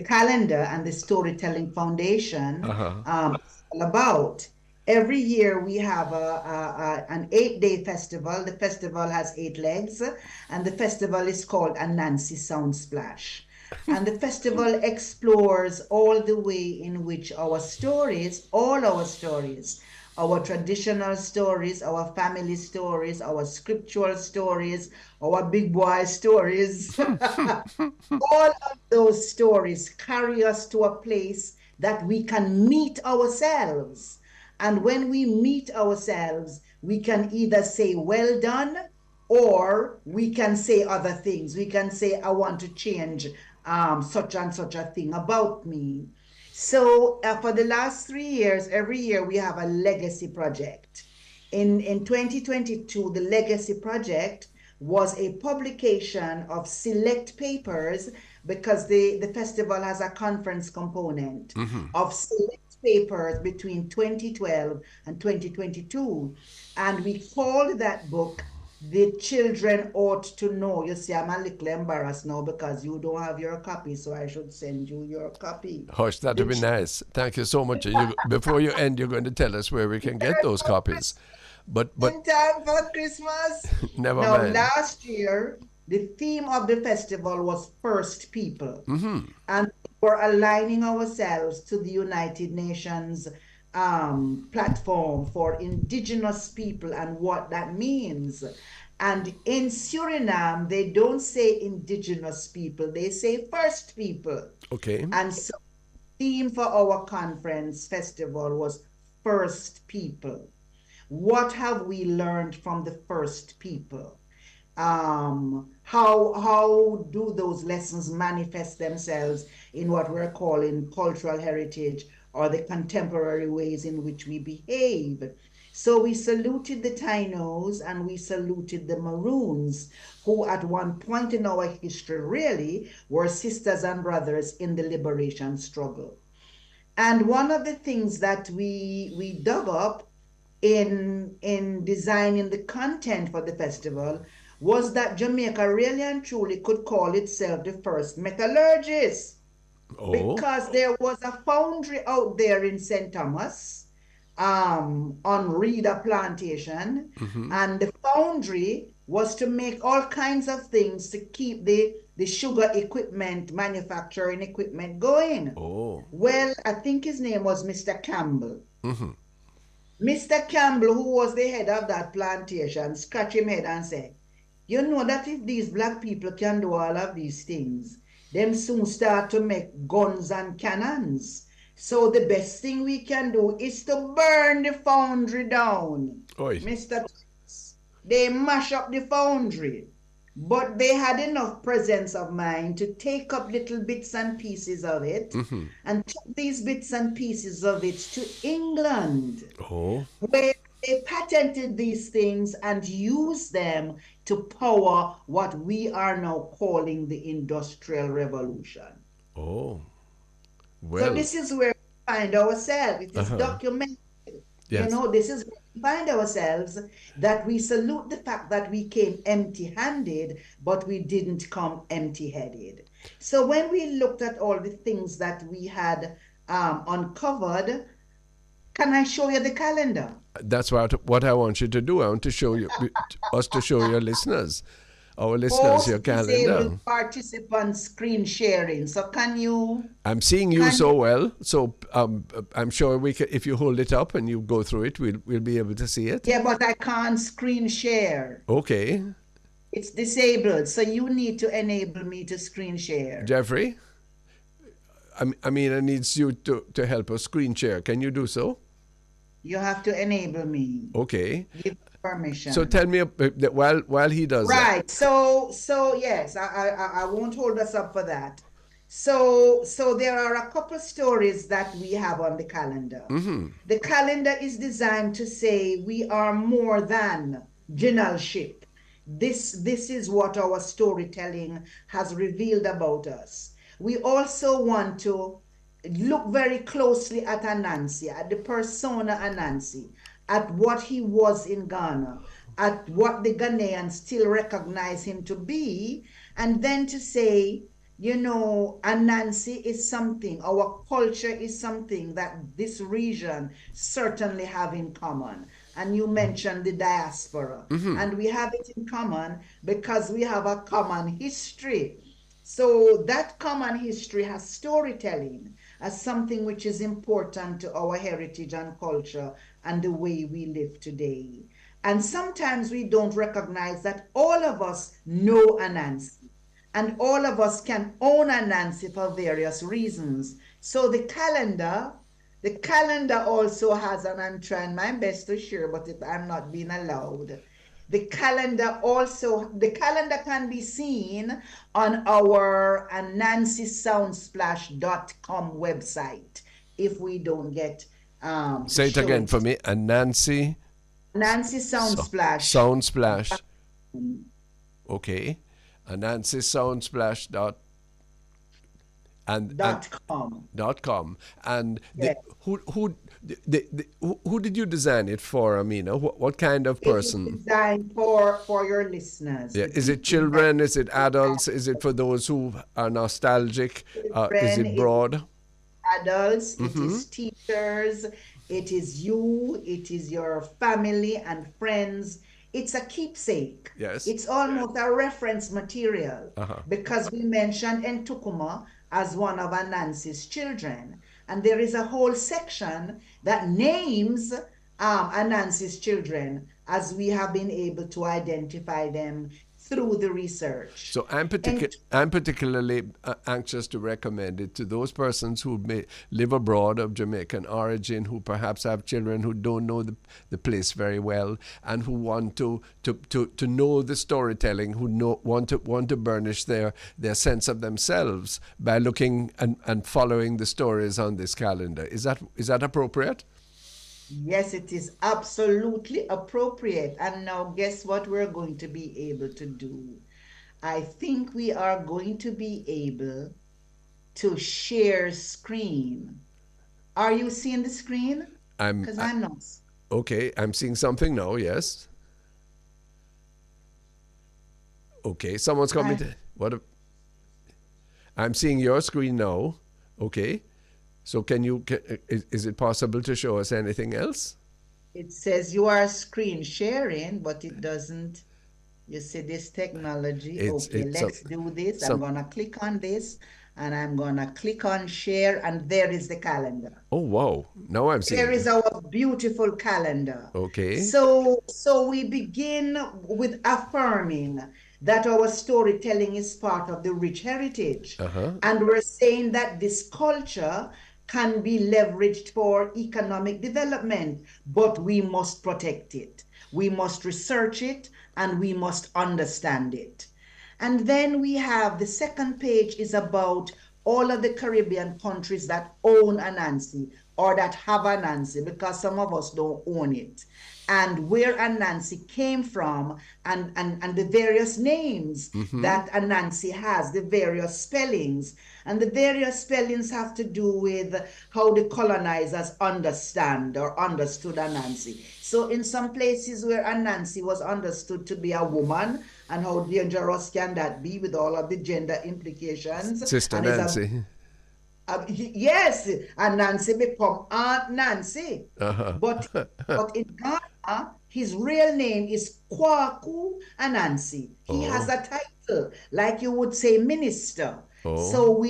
E: calendar and the storytelling foundation
A: Uh-huh.
E: is all about. Every year we have an 8-day festival. The festival has 8 legs, and the festival is called Anansi Sound Splash. And the festival explores all the way in which our stories, all our stories, our traditional stories, our family stories, our scriptural stories, our big boy stories, all of those stories carry us to a place that we can meet ourselves. And when we meet ourselves, we can either say, well done, or we can say other things. We can say, I want to change such and such a thing about me. So for the last 3 years, every year we have a legacy project. In 2022, the legacy project was a publication of select papers because the festival has a conference component of select papers between 2012 and 2022. And we called that book The Children Ought to Know. You see, I'm a little embarrassed now because you don't have your copy, so I should send you your copy.
A: Hush, that would be nice. Thank you so much. Before you end, you're going to tell us where we can get those copies. But
E: In time for Christmas.
A: never
E: Now,
A: mind.
E: last year, the theme of the festival was First People. And we're aligning ourselves to the United Nations platform for indigenous people and what that means. And in Suriname, they don't say indigenous people, they say first people.
A: Okay.
E: And so the theme for our conference festival was First People. What have we learned from the first people? How do those lessons manifest themselves in what we're calling cultural heritage or the contemporary ways in which we behave? So we saluted the Tainos and we saluted the Maroons, who at one point in our history really were sisters and brothers in the liberation struggle. And one of the things that we dug up in designing the content for the festival was that Jamaica really and truly could call itself the first metallurgist.
A: Oh.
E: Because there was a foundry out there in St. Thomas on Reeder Plantation, and the foundry was to make all kinds of things to keep the sugar equipment, manufacturing equipment going.
A: Oh.
E: Well, I think his name was Mr. Campbell. Mr. Campbell, who was the head of that plantation, scratched his head and said, you know that if these black people can do all of these things, them soon start to make guns and cannons. So the best thing we can do is to burn the foundry down.
A: Oi.
E: Mr. Thomas, they mash up the foundry. But they had enough presence of mind to take up little bits and pieces of it and took these bits and pieces of it to England,
A: Oh.
E: where they patented these things and used them to power what we are now calling the Industrial Revolution.
A: Oh.
E: So
A: Well.
E: this is where we find ourselves. It is documented.
A: Yes.
E: You know, this is where we find ourselves, that we salute the fact that we came empty-handed, but we didn't come empty-headed. So when we looked at all the things that we had uncovered, can I show you the calendar?
A: That's what I want you to do. I want to show you us to show your listeners, our listeners, your calendar.
E: Post-disabled participant screen sharing. So can you?
A: I'm seeing you so well, so I'm sure we can. If you hold it up and you go through it, we'll be able to see it.
E: Yeah, but I can't screen share.
A: Okay.
E: It's disabled, so you need to enable me to screen share.
A: Jeffrey, Amina needs you to help us screen share. Can you do so?
E: You have to enable me.
A: Okay.
E: Give permission.
A: So tell me while he does that.
E: Right. So yes, I won't hold us up for that. So there are a couple stories that we have on the calendar. The calendar is designed to say we are more than generalship. This is what our storytelling has revealed about us. We also want to look very closely at Anansi, at the persona Anansi, at what he was in Ghana, at what the Ghanaians still recognize him to be, and then to say, you know, Anansi is something, our culture is something that this region certainly have in common. And you mentioned the diaspora, and we have it in common because we have a common history. So that common history has storytelling as something which is important to our heritage and culture and the way we live today. And sometimes we don't recognize that all of us know Anansi. And all of us can own Anansi for various reasons. So the calendar also has, and I'm trying my best to share, but I'm not being allowed. The calendar can be seen on our AnansiSoundsplash.com website if we don't get
A: Say it again for me. Anansi
E: Soundsplash.
A: Okay. AnansiSoundsplash .com. And
E: Yes.
A: who did you design it for, Amina? What kind of person?
E: It is designed for your listeners.
A: Yeah. Is it children? Is it adults? Is it for those who are nostalgic? Is it broad?
E: Adults, it is teachers, it is you, it is your family and friends. It's a keepsake.
A: Yes.
E: It's almost a reference material because we mentioned Ntukuma as one of Anansi's children. And there is a whole section that names Anansi's children as we have been able to identify them through the research.
A: So I'm particularly anxious to recommend it to those persons who may live abroad of Jamaican origin, who perhaps have children who don't know the place very well, and who want to know the storytelling, who want to burnish their sense of themselves by looking and following the stories on this calendar. Is that appropriate?
E: Yes, it is absolutely appropriate. And now, guess what we're going to be able to do? I think we are going to be able to share screen. Are you seeing the screen? Because I'm not.
A: Okay, I'm seeing something now, yes. Okay, someone's coming to... I'm seeing your screen now. Okay. So is it possible to show us anything else?
E: It says you are screen sharing, but it doesn't. You see this technology. Let's do this. I'm going to click on this and I'm going to click on share, and there is the calendar.
A: Oh, wow. Now I'm seeing.
E: There is our beautiful calendar.
A: Okay.
E: So we begin with affirming that our storytelling is part of the rich heritage. And we're saying that this culture can be leveraged for economic development, but we must protect it. We must research it and we must understand it. And then we have the second page is about all of the Caribbean countries that own Anansi or that have Anansi, because some of us don't own it. And where Anansi came from and the various names that Anansi has, the various spellings. And the various spellings have to do with how the colonizers understand or understood Anansi. So in some places where Anansi was understood to be a woman, and how dangerous can that be with all of the gender implications?
A: Sister Nancy.
E: Yes, and Nancy become Aunt Nancy. But in Ghana, his real name is Kwaku Anansi. He has a title, like you would say, minister. So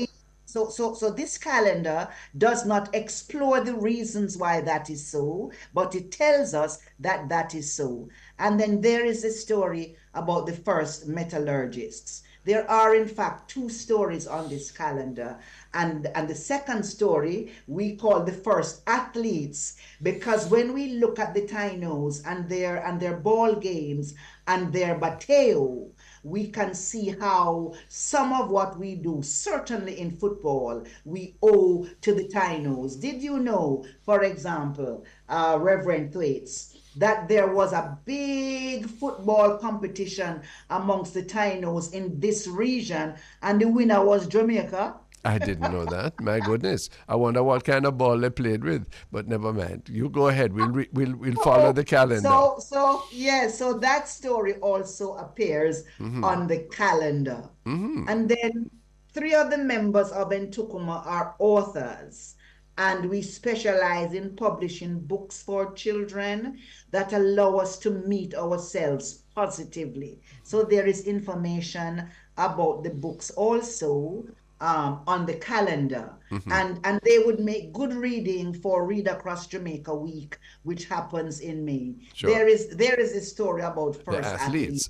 E: this calendar does not explore the reasons why that is so, but it tells us that that is so. And then there is a story about the first metallurgists. There are, in fact, 2 stories on this calendar. And the second story we call the first athletes, because when we look at the Tainos and their ball games and their bateo, we can see how some of what we do, certainly in football, we owe to the Tainos. Did you know, for example, Reverend Thwaites, that there was a big football competition amongst the Tainos in this region, and the winner was Jamaica?
A: I didn't know that. My goodness. I wonder what kind of ball they played with. But never mind. You go ahead. We'll follow the calendar.
E: So that story also appears on the calendar. And then 3 of the members of Entukuma are authors, and we specialize in publishing books for children that allow us to meet ourselves positively. So there is information about the books also on the calendar. And they would make good reading for Read Across Jamaica Week, which happens in May.
A: Sure.
E: There is a story about first
A: the athletes.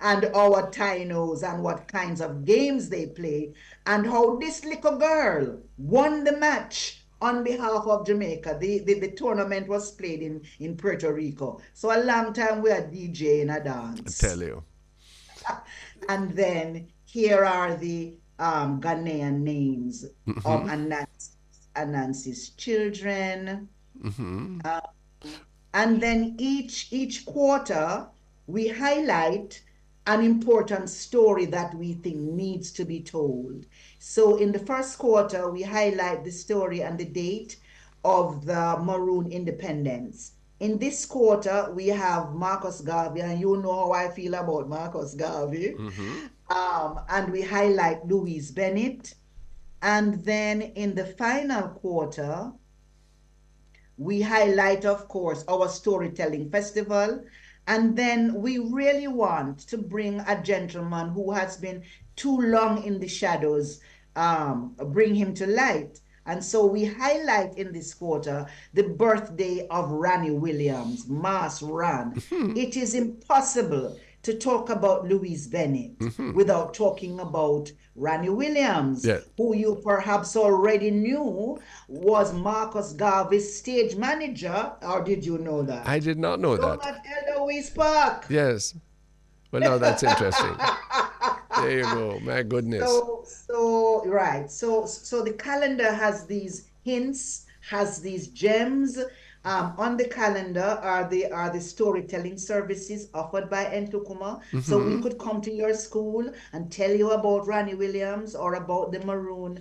E: And our Tinos and what kinds of games they play, and how this little girl won the match on behalf of Jamaica. The tournament was played in Puerto Rico. So a long time we are DJing a dance.
A: I tell you.
E: And then here are the Ghanaian names of Anansi's children. And then each quarter we highlight an important story that we think needs to be told. So in the first quarter, we highlight the story and the date of the Maroon independence. In this quarter, we have Marcus Garvey, and you know how I feel about Marcus Garvey. And we highlight Louise Bennett. And then in the final quarter, we highlight, of course, our storytelling festival. And then we really want to bring a gentleman who has been too long in the shadows, bring him to light. And so we highlight in this quarter the birthday of Ranny Williams, Mass Ran. It is impossible to talk about Louise Bennett without talking about Ranny Williams, who you perhaps already knew was Marcus Garvey's stage manager, or did you know that?
A: I did not know that.
E: At Eloise Park.
A: Yes. Well, now that's interesting. There you go. My goodness.
E: So the calendar has these hints, has these gems. On the calendar are the storytelling services offered by Entukuma. So we could come to your school and tell you about Ranny Williams, or about the Maroon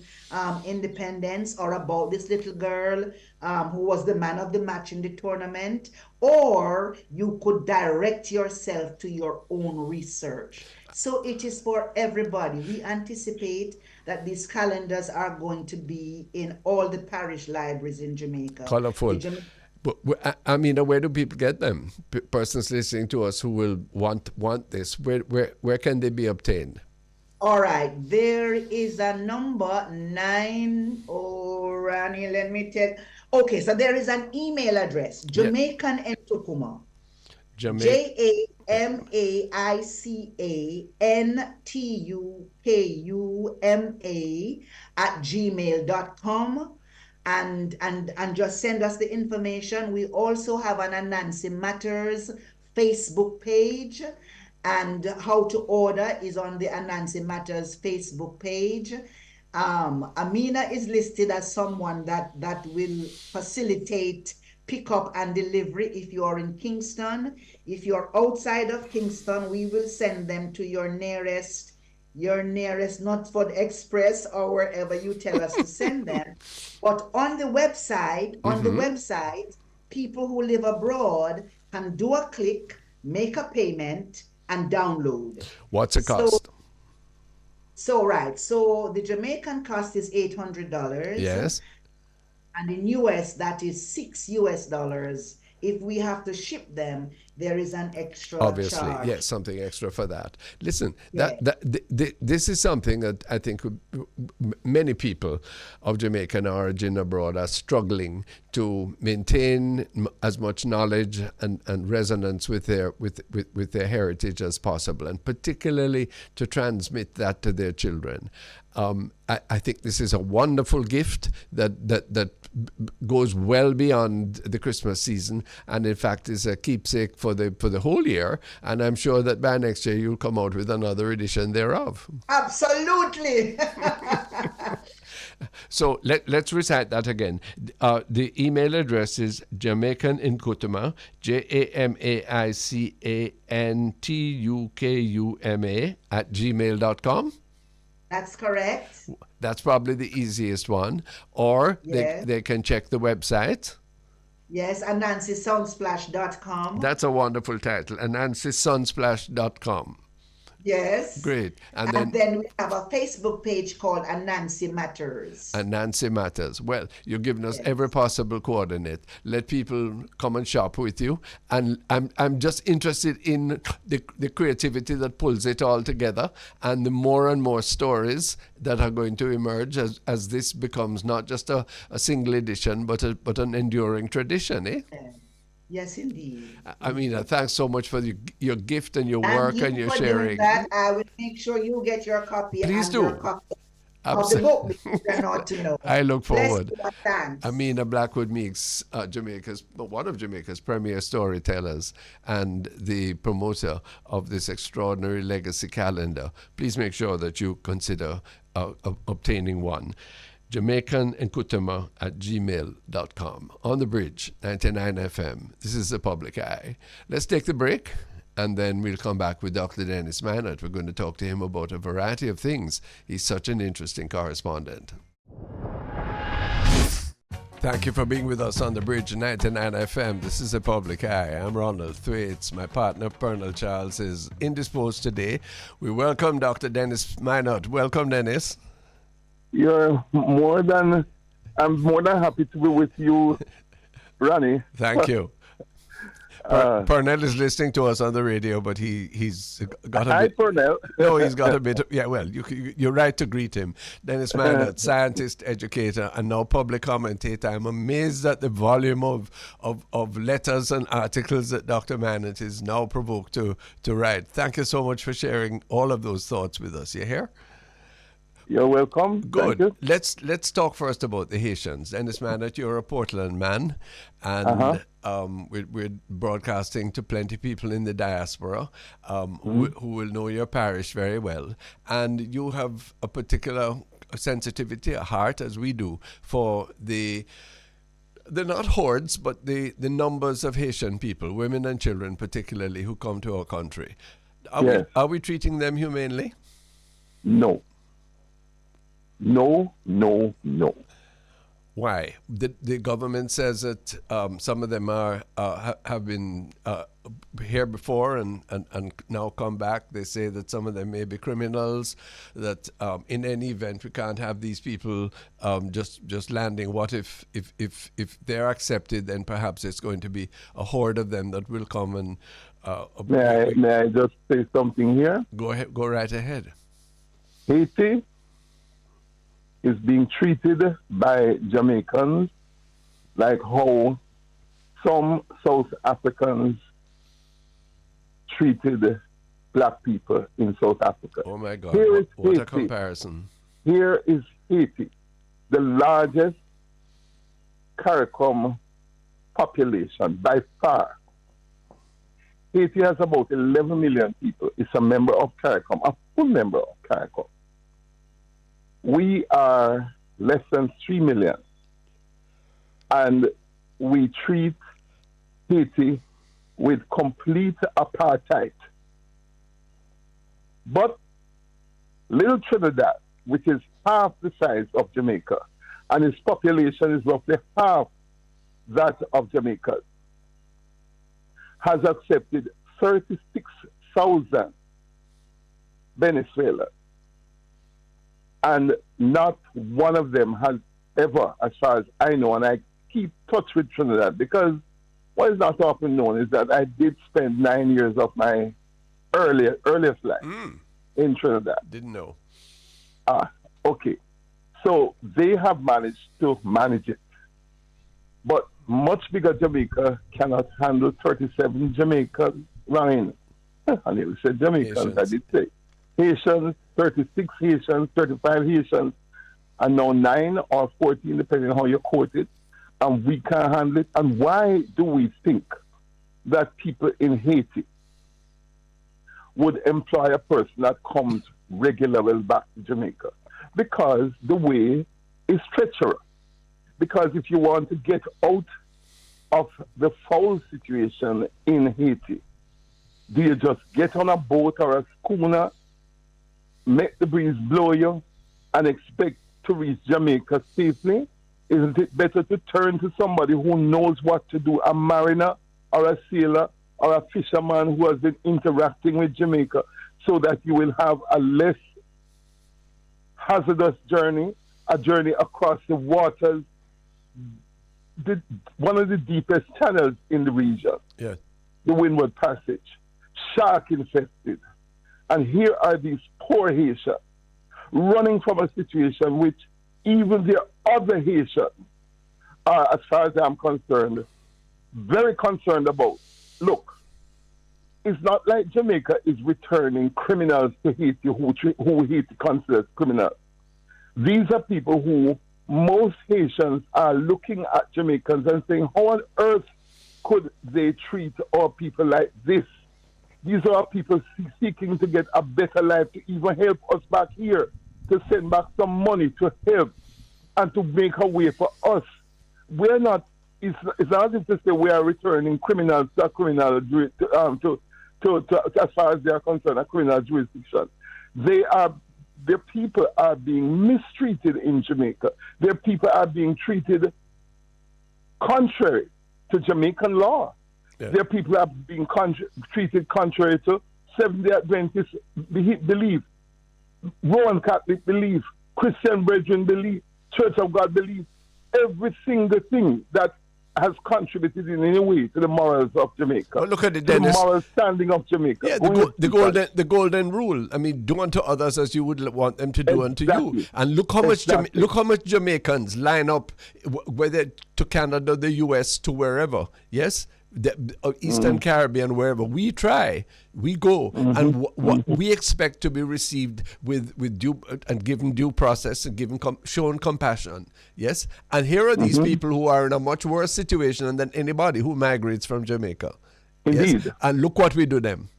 E: independence, or about this little girl who was the man of the match in the tournament. Or you could direct yourself to your own research. So it is for everybody. We anticipate that these calendars are going to be in all the parish libraries in Jamaica.
A: Colorful. But Amina, where do people get them? Persons listening to us who will want this, where can they be obtained?
E: All right, there is a number 9. Oh, Rani, let me tell. Okay, so there is an email address, Jamaican Entukuma. JAMAICANTUKUMA @gmail.com. And just send us the information. We also have an Anansi Matters Facebook page, and how to order is on the Anansi Matters Facebook page. Amina is listed as someone that will facilitate pickup and delivery if you are in Kingston. If you're outside of Kingston, we will send them to your nearest Knotford Express, or wherever you tell us to send them. But on the website, people who live abroad can do a click, make a payment, and download.
A: What's the cost?
E: So the Jamaican cost is $800.
A: Yes.
E: And in US, that is $6. If we have to ship them, there is an extra
A: obviously
E: charge.
A: Yes, something extra for that. Listen, this is something that I think many people of Jamaican origin abroad are struggling to maintain as much knowledge and resonance with their heritage as possible, and particularly to transmit that to their children. I think this is a wonderful gift that goes well beyond the Christmas season, and in fact is a keepsake for the whole year. And I'm sure that by next year you'll come out with another edition thereof.
E: Absolutely.
A: So let's recite that again. The email address is Jamaican Nkutuma, JAMAICANTUKUMA @gmail.com.
E: That's correct.
A: That's probably the easiest one. Or
E: Yes.
A: they can check the website.
E: Yes, AnansiSunsplash.com.
A: That's a wonderful title. AnansiSunsplash.com.
E: Yes.
A: Great. And
E: then we have a Facebook page called Anansi Matters.
A: Nancy Matters. Well, you're giving us
E: Yes.
A: every possible coordinate. Let people come and shop with you. And I'm just interested in the creativity that pulls it all together, and the more and more stories that are going to emerge as this becomes not just a single edition, but an enduring tradition, eh?
E: Yes, indeed.
A: Amina, thanks so much for your gift and your work and your
E: for
A: sharing.
E: doing that, I will make sure you get your copy.
A: Please
E: and
A: do.
E: Your copy of the book, because you're not to know.
A: I look forward.
E: Bless you, thanks.
A: Amina Blackwood Meeks, one of Jamaica's premier storytellers and the promoter of this extraordinary legacy calendar. Please make sure that you consider obtaining one. JamaicanEncoutement@gmail.com. On the Bridge, 99 FM. This is The Public Eye. Let's take the break, and then we'll come back with Dr. Dennis Manut. We're going to talk to him about a variety of things. He's such an interesting correspondent. Thank you for being with us on The Bridge, 99 FM. This is The Public Eye. I'm Ronald Thwaites. My partner, Pernell Charles, is indisposed today. We welcome Dr. Dennis Manut. Welcome, Dennis.
F: I'm more than happy to be with you, Ronnie.
A: Thank you. Pernell is listening to us on the radio, but he's got a bit.
F: Hi, Pernell.
A: No, he's got a bit. Well, you're right to greet him. Dennis Manut, scientist, educator, and now public commentator. I'm amazed at the volume of letters and articles that Dr. Manut is now provoked to write. Thank you so much for sharing all of those thoughts with us. You hear?
F: You're welcome.
A: Good.
F: Thank you.
A: Let's talk first about the Haitians. Dennis Manut, you're a Portland man, and we're broadcasting to plenty of people in the diaspora who will know your parish very well. And you have a particular sensitivity, a heart, as we do, for they're not hordes, but the numbers of Haitian people, women and children particularly, who come to our country. Are we treating them humanely?
F: No.
A: Why? The government says that some of them have been here before and now come back. They say that some of them may be criminals, that in any event we can't have these people just landing. What if they're accepted, then perhaps it's going to be a horde of them that will come and...
F: May I just say something here?
A: Go ahead. Go right ahead.
F: Haiti is being treated by Jamaicans like how some South Africans treated black people in South Africa.
A: Oh my God, what a comparison.
F: Here is Haiti, the largest CARICOM population by far. Haiti has about 11 million people. It's a member of CARICOM, a full member of CARICOM. We are less than 3 million. And we treat Haiti with complete apartheid. But little Trinidad, which is half the size of Jamaica, and its population is roughly half that of Jamaica, has accepted 36,000 Venezuelans. And not one of them has ever, as far as I know, and I keep touch with Trinidad, because what is not often known is that I did spend 9 years of my earliest life in Trinidad.
A: Didn't know.
F: Okay. So they have managed to manage it. But much bigger Jamaica cannot handle 37 Jamaicans. Ryan, I never said Jamaicans, I did say. Haitians, 36 Haitians, 35 Haitians, and now 9 or 14, depending on how you quote it, and we can't handle it. And why do we think that people in Haiti would employ a person that comes regularly back to Jamaica? Because the way is treacherous. Because if you want to get out of the foul situation in Haiti, do you just get on a boat or a schooner make the breeze blow you and expect to reach Jamaica safely? Isn't it better to turn to somebody who knows what to do, a mariner or a sailor or a fisherman who has been interacting with Jamaica, so that you will have a less hazardous journey, a journey across the waters, one of the deepest channels in the region,
A: yeah,
F: the Windward Passage, shark infested. And here are these poor Haitians running from a situation which even the other Haitians are, as far as I'm concerned, very concerned about. Look, it's not like Jamaica is returning criminals to Haiti who Haiti considers criminals. These are people who most Haitians are looking at Jamaicans and saying, how on earth could they treat our people like this? These are people seeking to get a better life, to even help us back here, to send back some money to help and to make a way for us. We're not, it's not as if to say we are returning criminals to a criminal, as far as they are concerned, a criminal jurisdiction. Their people are being mistreated in Jamaica. Their people are being treated contrary to Jamaican law.
A: Yeah.
F: Their people are being treated contrary to Seventh-day Adventist belief, Roman Catholic belief, Christian Brethren belief, Church of God belief, every single thing that has contributed in any way to the morals of Jamaica.
A: Well, look at it, Dennis.
F: The moral standing of Jamaica.
A: Yeah, the golden rule. I mean, do unto others as you would want them to do unto you. And look how much Jamaicans line up, whether to Canada, the U.S., to wherever. Yes, the Eastern Caribbean, wherever we try, we go, and what we expect to be received with due and given due process and shown compassion. Yes, and here are these people who are in a much worse situation than anybody who migrates from Jamaica.
F: Indeed.
A: Yes? And look what we do them.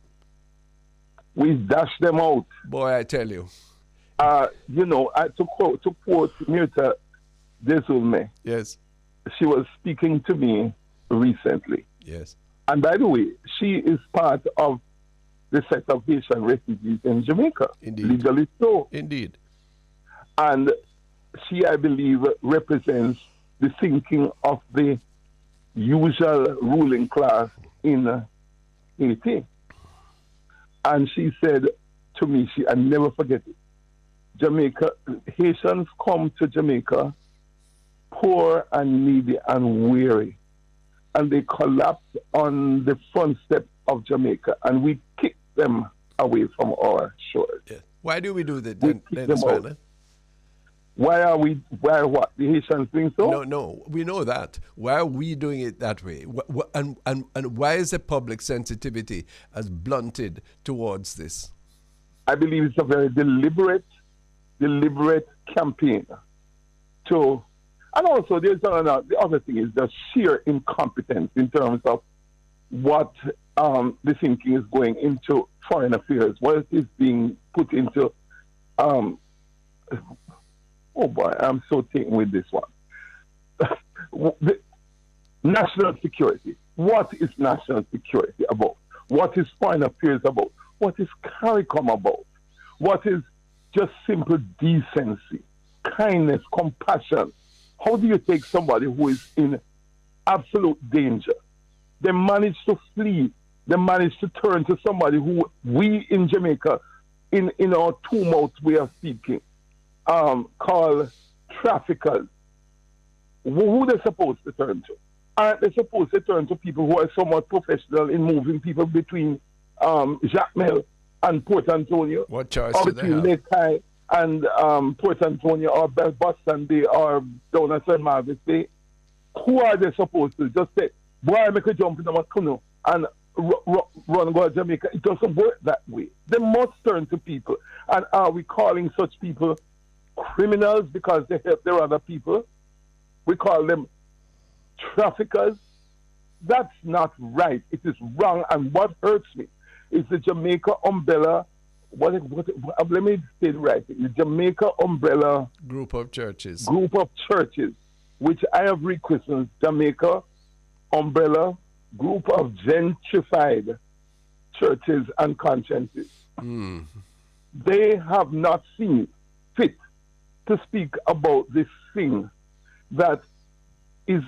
F: We dash them out.
A: Boy, I tell you.
F: To quote Mirta Desulme.
A: Yes.
F: She was speaking to me recently.
A: Yes.
F: And by the way, she is part of the set of Haitian refugees in Jamaica.
A: Indeed.
F: Legally so.
A: Indeed.
F: And she, I believe, represents the thinking of the usual ruling class in Haiti. And she said to me, I never forget it, Haitians come to Jamaica poor and needy and weary, and they collapse on the front step of Jamaica, and we kick them away from our shores.
A: Yeah. Why do we do that,
F: Dennis Manut? Why what? The Haitians doing so?
A: No, we know that. Why are we doing it that way? And why is the public sensitivity as blunted towards this?
F: I believe it's a very deliberate campaign to. And also, the other thing is the sheer incompetence in terms of what the thinking is going into foreign affairs, what is being put into. Oh boy, I'm so taken with this one. The national security. What is national security about? What is foreign affairs about? What is CARICOM about? What is just simple decency, kindness, compassion? How do you take somebody who is in absolute danger? They manage to flee. They manage to turn to somebody who we in Jamaica, in our two-mouth way of speaking, call traffickers. Who are they supposed to turn to? Aren't they supposed to turn to people who are somewhat professional in moving people between Jacmel and Port Antonio?
A: What choice
F: or
A: do they
F: between
A: have?
F: Lake Kai and Port Antonio or Boston Bay or down at St. Margaret's Bay? Who are they supposed to just say, boy, I make a jump in the canoe and run go to Jamaica? It doesn't work that way. They must turn to people. And are we calling such people criminals because they help their other people? We call them traffickers. That's not right. It is wrong. And what hurts me is the Jamaica umbrella. Let me say it right. The Jamaica umbrella
A: Group of churches,
F: which I have rechristened Jamaica umbrella group of gentrified churches and consciences. they have not seen fit to speak about this thing that is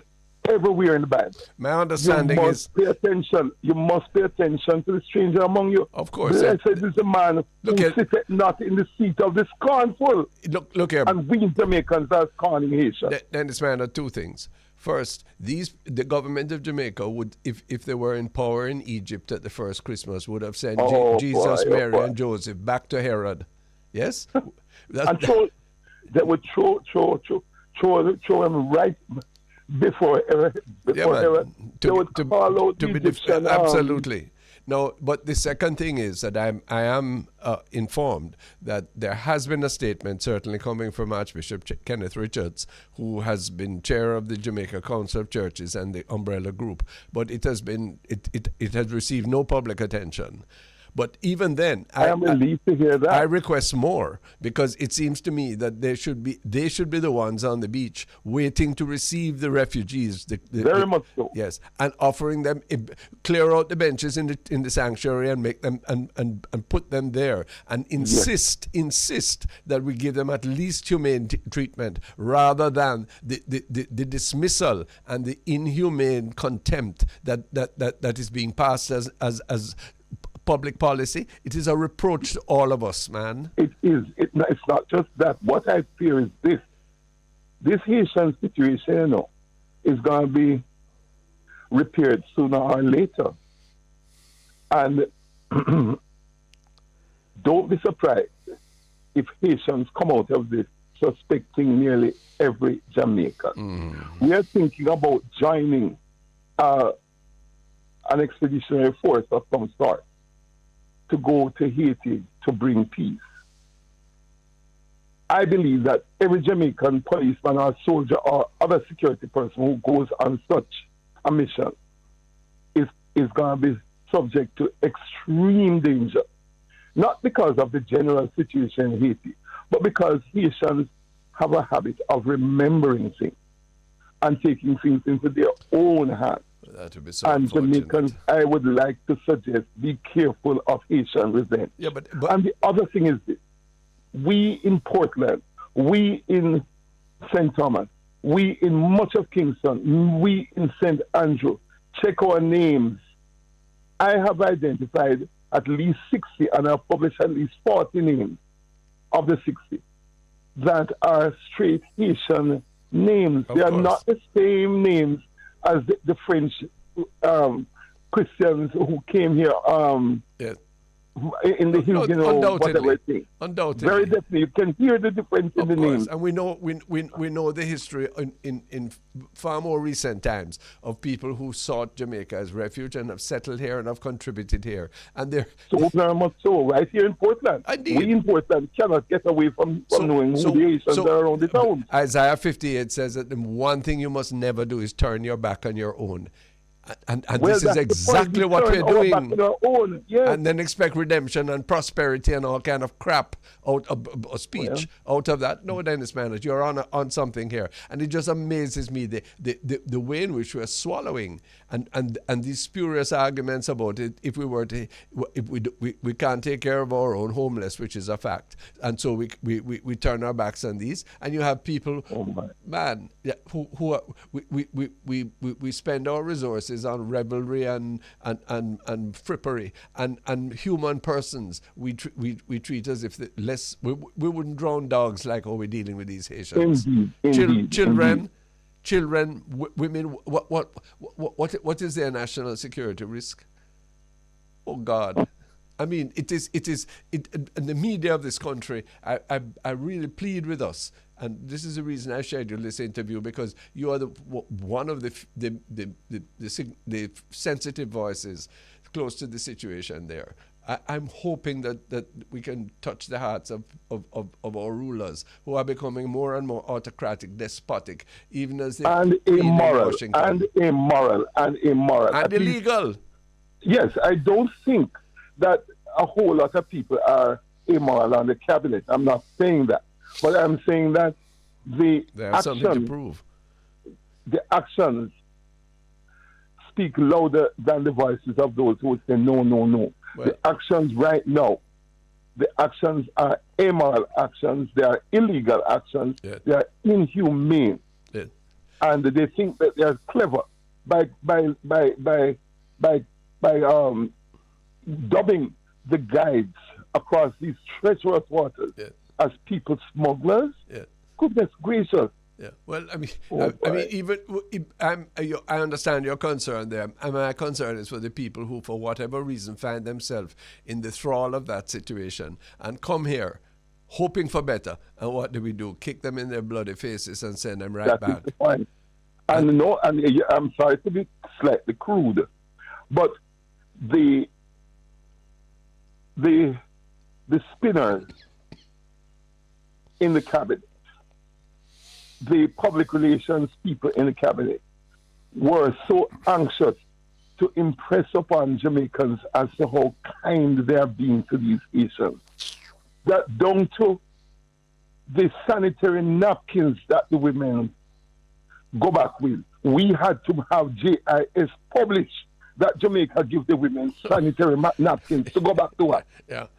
F: everywhere in the Bible.
A: My understanding is
F: pay attention. You must pay attention to the stranger among you.
A: Of course.
F: Blessed is the man who sitteth not in the seat of the scornful.
A: Look here.
F: And we Jamaicans are scorning Haitians.
A: Dennis Manut, two things. First, the government of Jamaica would, if they were in power in Egypt at the first Christmas, would have sent Jesus, Mary, and Joseph back to Herod. Yes?
F: They would throw him right before Herod. They would call out the Egyptian.
A: Absolutely. No, but the second thing is that I am informed that there has been a statement, certainly coming from Archbishop Kenneth Richards, who has been chair of the Jamaica Council of Churches and the Umbrella Group, but it has received no public attention. But even then,
F: I am relieved to hear that.
A: I request more, because it seems to me that they should be the ones on the beach waiting to receive the refugees.
F: Very much so.
A: Yes, and offering them, clear out the benches in the sanctuary and make them and put them there, and insist that we give them at least humane treatment, rather than the dismissal and the inhumane contempt that is being passed as public policy. It is a reproach to all of us, man.
F: It is. It's not just that. What I fear is this. This Haitian situation, is going to be repaired sooner or later. And don't be surprised if Haitians come out of this suspecting nearly every Jamaican. We are thinking about joining an expeditionary force of some sort to go to Haiti to bring peace. I believe that every Jamaican policeman or soldier or other security person who goes on such a mission is going to be subject to extreme danger. Not because of the general situation in Haiti, but because Haitians have a habit of remembering things and taking things into their own hands.
A: That would be so
F: and Jamaicans, I would like to suggest, be careful of Haitian resentment.
A: Yeah, but
F: and the other thing is this. We in Portland, we in St. Thomas, we in much of Kingston, we in St. Andrew, check our names. I have identified at least 60, and I've published at least 40 names of the 60 that are straight Haitian names. They are not the same names as the French Christians who came here in the hills, whatever thing.
A: Undoubtedly.
F: Very definitely. You can hear the difference in the names.
A: And we know the history in far more recent times of people who sought Jamaica as refuge and have settled here and have contributed here. And they're
F: so very much so, right here in Portland.
A: Indeed.
F: We in Portland cannot get away from knowing who the Haitians are around the town.
A: Isaiah 58 says that the one thing you must never do is turn your back on your own. And this is exactly what we're doing. And then expect redemption and prosperity and all kind of crap out of speech out of that. No, Dennis Manut, you're on something here. And it just amazes me the way in which we're swallowing and these spurious arguments about it. If we can't take care of our own homeless, which is a fact, and so we turn our backs on these. And you have people, who are, we spend our resources on revelry and frippery and human persons. We treat as if we wouldn't drown dogs like how we're dealing with these Haitians. Children, women. What is their national security risk? Oh God. I mean, it is and the media of this country, I really plead with us, and this is the reason I scheduled this interview, because you are one of the sensitive voices close to the situation there. I'm hoping that we can touch the hearts of our rulers, who are becoming more and more autocratic, despotic, even as they
F: immoral and
A: illegal.
F: Yes, I don't think that a whole lot of people are immoral on the cabinet. I'm not saying that. But I'm saying that
A: they have something to prove.
F: The actions speak louder than the voices of those who say no, no, no. Well, the actions right now the actions are immoral actions, they are illegal actions, they are inhumane. And they think that they are clever by dubbing the guides across these treacherous waters as people smugglers. Goodness gracious.
A: Yeah. Well, I mean, even I understand your concern there. And my concern is for the people who, for whatever reason, find themselves in the thrall of that situation and come here hoping for better. And what do? Kick them in their bloody faces and send them right back.
F: Is the point. And no, and I'm sorry to be slightly crude, but the spinners in the cabinet, the public relations people in the cabinet were so anxious to impress upon Jamaicans as to how kind they are being to these Asians, that down to the sanitary napkins that the women go back with, we had to have JIS publish that Jamaica give the women sanitary napkins to go back to work.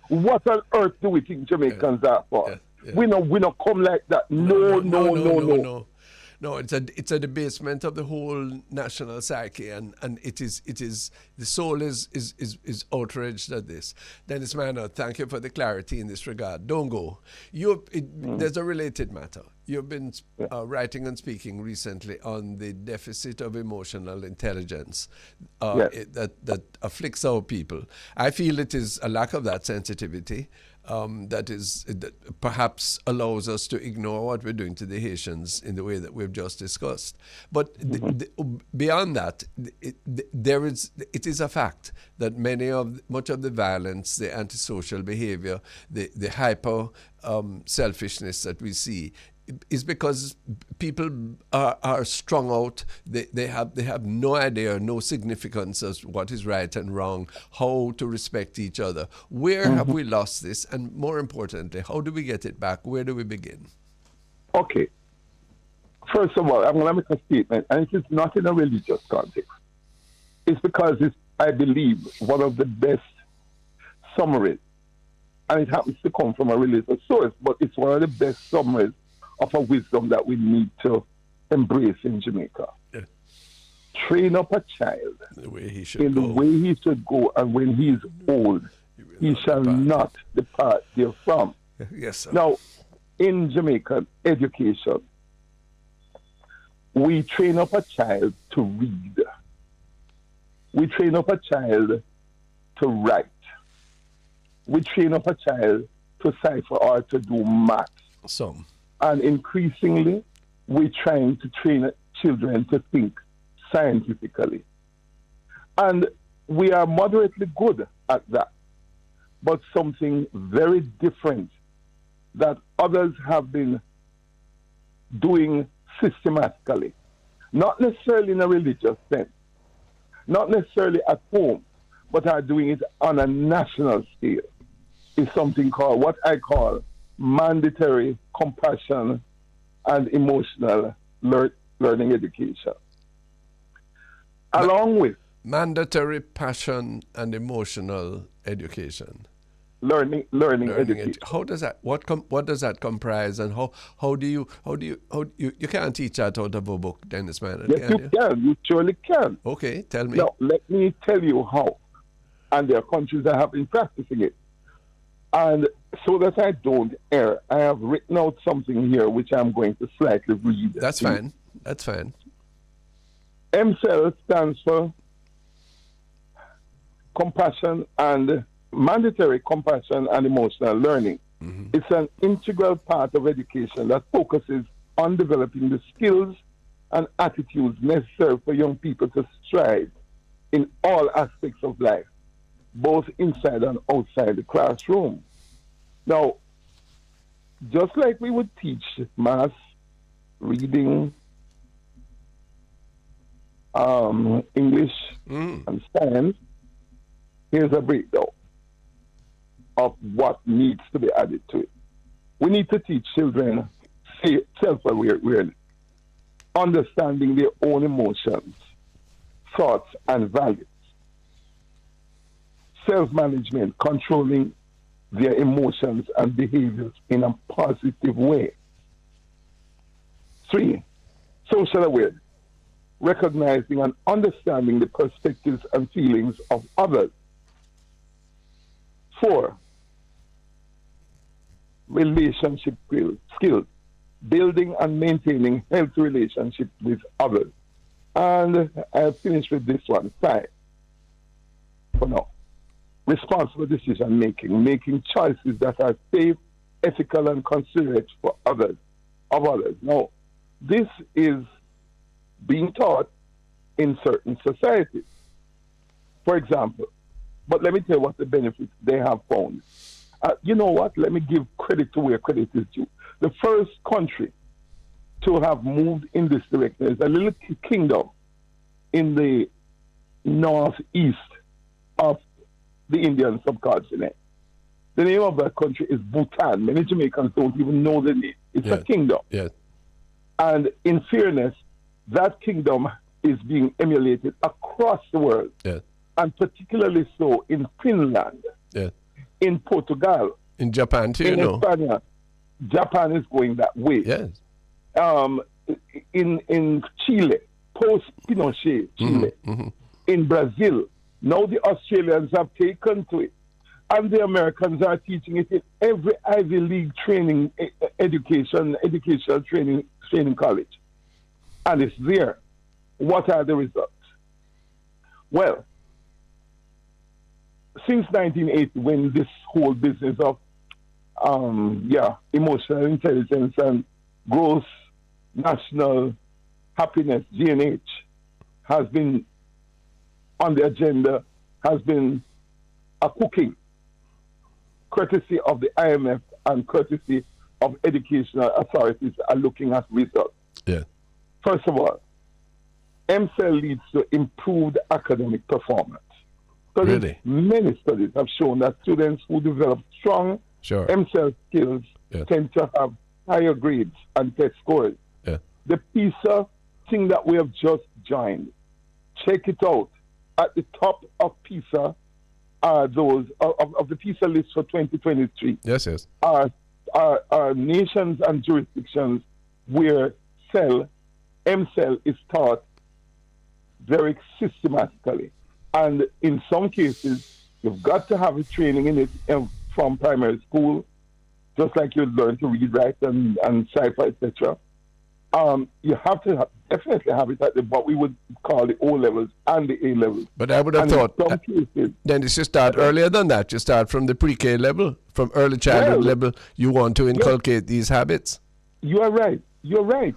F: What on earth do we think Jamaicans are for? We not come like that. No.
A: No, it's a debasement of the whole national psyche, and it is the soul is outraged at this. Dennis Manut, thank you for the clarity in this regard. Don't go. There's a related matter. You've been writing and speaking recently on the deficit of emotional intelligence that afflicts our people. I feel it is a lack of that sensitivity that perhaps allows us to ignore what we're doing to the Haitians in the way that we've just discussed. But beyond that, it is a fact that much of the violence, the antisocial behavior, the hyper selfishness that we see is because people are strung out. They have no idea, no significance of what is right and wrong, how to respect each other. Where have we lost this? And more importantly, how do we get it back? Where do we begin?
F: Okay. First of all, I'm going to make a statement, and it is not in a religious context. It's because it's, I believe, one of the best summaries, and it happens to come from a religious source, but it's one of the best summaries of a wisdom that we need to embrace in Jamaica. Train up a child
A: the way he
F: should go, and when he is old, he shall not depart therefrom.
A: Yes, sir.
F: Now, in Jamaican education, we train up a child to read. We train up a child to write. We train up a child to cipher or to do math. And increasingly, we're trying to train children to think scientifically. And we are moderately good at that. But something very different that others have been doing systematically, not necessarily in a religious sense, not necessarily at home, but are doing it on a national scale, is something called, what I call, mandatory compassion and emotional learning education. Along with
A: mandatory passion and emotional education.
F: Learning education.
A: How does that? What does that comprise? And how do you can't teach that out of a book, Dennis Manut?
F: Yes, you can. You surely can.
A: Okay, tell me.
F: Now, let me tell you how. And there are countries that have been practicing it. And so that I don't err, I have written out something here which I'm going to slightly read.
A: That's fine. That's fine.
F: MCEL stands for compassion and mandatory compassion and emotional learning. It's an integral part of education that focuses on developing the skills and attitudes necessary for young people to strive in all aspects of life, both inside and outside the classroom. Now, just like we would teach math, reading, English, and science, here's a breakdown of what needs to be added to it. We need to teach children self-awareness, understanding their own emotions, thoughts, and values, self-management, controlling their emotions and behaviors in a positive way. 3, social awareness, recognizing and understanding the perspectives and feelings of others. 4, relationship skills, building and maintaining healthy relationships with others. And I'll finish with this one, 5, for now. Responsible decision making, making choices that are safe, ethical, and considerate for others. Now, this is being taught in certain societies. For example, but let me tell you what the benefits they have found. You know what? Let me give credit to where credit is due. The first country to have moved in this direction is a little kingdom in the northeast of the Indian subcontinent. The name of that country is Bhutan. Many Jamaicans don't even know the name. It's a kingdom.
A: Yes.
F: And in fairness, that kingdom is being emulated across the world.
A: Yes.
F: And particularly so in Finland, in Portugal,
A: in Japan too,
F: in España. Japan is going that way.
A: Yes.
F: In Chile, post-Pinochet Chile, in Brazil. Now the Australians have taken to it, and the Americans are teaching it in every Ivy League training, educational training college, and it's there. What are the results? Well, since 1980, when this whole business of emotional intelligence and gross national happiness, G&H, has been on the agenda, has been a cooking, courtesy of the IMF and courtesy of educational authorities are looking at results.
A: Yeah.
F: First of all, MCEL leads to improved academic performance.
A: Really?
F: Many studies have shown that students who develop strong MCEL skills tend to have higher grades and test scores.
A: Yeah.
F: The PISA thing that we have just joined, check it out. At the top of PISA are those of the PISA list for 2023.
A: Yes.
F: Are nations and jurisdictions where MCEL is taught very systematically. And in some cases, you've got to have a training in it from primary school, just like you learn to read, write, and cipher, etc. You have to definitely have it at what we would call the O levels and the A levels.
A: But I would have thought, then you start earlier than that. You start from the pre-K level, from early childhood level. You want to inculcate these habits.
F: You are right. You're right.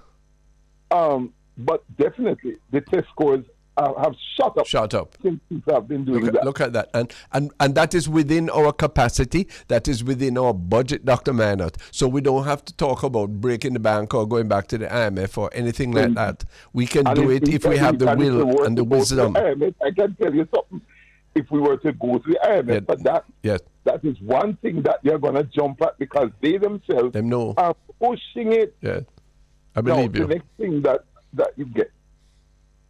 F: But definitely, the test scores have shot up since people have been doing that.
A: Look at that. And that is within our capacity. That is within our budget, Dr. Manut. So we don't have to talk about breaking the bank or going back to the IMF or anything like that. We can do it if we have the will and the wisdom.
F: I can tell you something. If we were to go to the IMF, but that is one thing that they're going to jump at because they themselves are pushing it.
A: Yeah, I believe you.
F: The next thing that you get,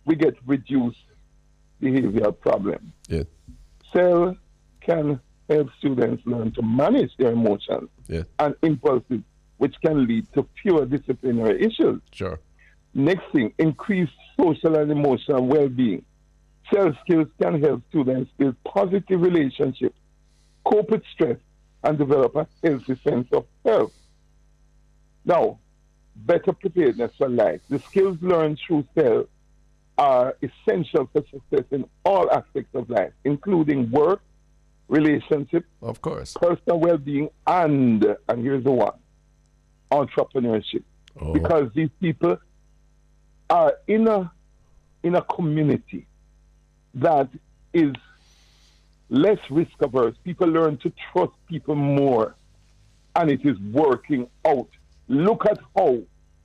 F: we get reduced behavioral problems.
A: Yeah.
F: CEL can help students learn to manage their emotions and impulses, which can lead to fewer disciplinary issues.
A: Sure.
F: Next thing, increased social and emotional well-being. CEL skills can help students build positive relationships, cope with stress, and develop a healthy sense of self. Now, better preparedness for life. The skills learned through CEL are essential for success in all aspects of life, including work, relationships,
A: of course,
F: personal well-being, and here's the one, entrepreneurship. Because these people are in a community that is less risk averse. People learn to trust people more, and it is working out. Look at how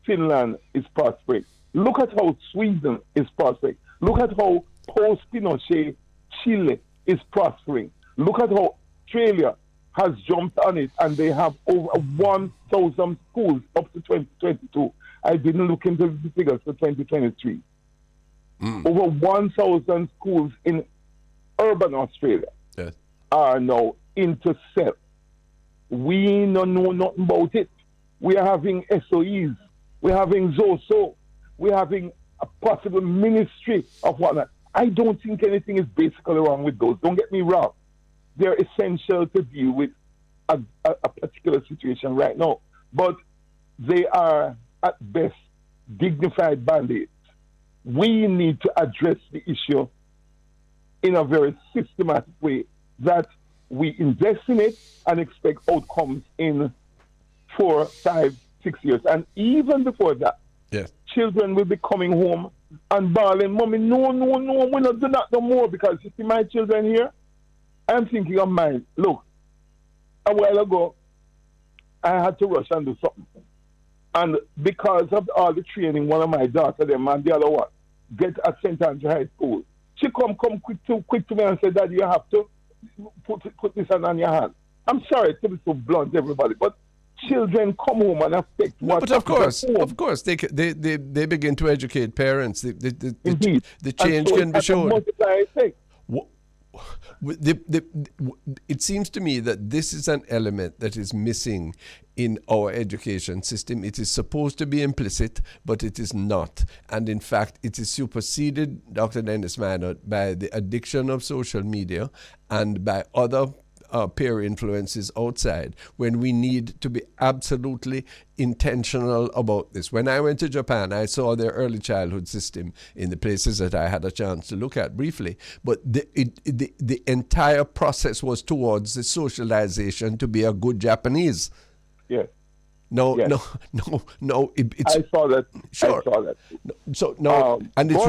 F: Finland is prospering. Look at how Sweden is prospering. Look at how post-Pinochet Chile is prospering. Look at how Australia has jumped on it, and they have over 1,000 schools up to 2022. I didn't look into the figures for 2023. Over 1,000 schools in urban Australia are now into CEL. we don't know nothing about it. We are having SOEs, we're having ZOSO, we're having a possible ministry of whatnot. I don't think anything is basically wrong with those. Don't get me wrong. They're essential to deal with a particular situation right now. But they are, at best, dignified band-aids. We need to address the issue in a very systematic way, that we invest in it and expect outcomes in 4, 5, 6 years. And even before that,
A: yes,
F: children will be coming home and bawling, Mommy, no, we're not doing that no more, because you see my children here, I'm thinking of mine. Look, a while ago, I had to rush and do something. And because of all the training, one of my daughters, them and the other one, get at St. Andrew High School, she come quick to me and said, Daddy, you have to put this on your hand. I'm sorry to be so blunt, everybody, but children come home and affect what.
A: But of course, they begin to educate parents.
F: Indeed.
A: The change can be shown. It seems to me that this is an element that is missing in our education system. It is supposed to be implicit, but it is not. And in fact, it is superseded, Dr. Dennis Manut, by the addiction of social media and by other peer influences outside, when we need to be absolutely intentional about this. When I went to Japan, I saw their early childhood system in the places that I had a chance to look at briefly. But the entire process was towards the socialization to be a good Japanese.
F: Yes.
A: No.
F: Yes.
A: No. It's,
F: I saw that.
A: Sure.
F: I saw that.
A: So no, and it's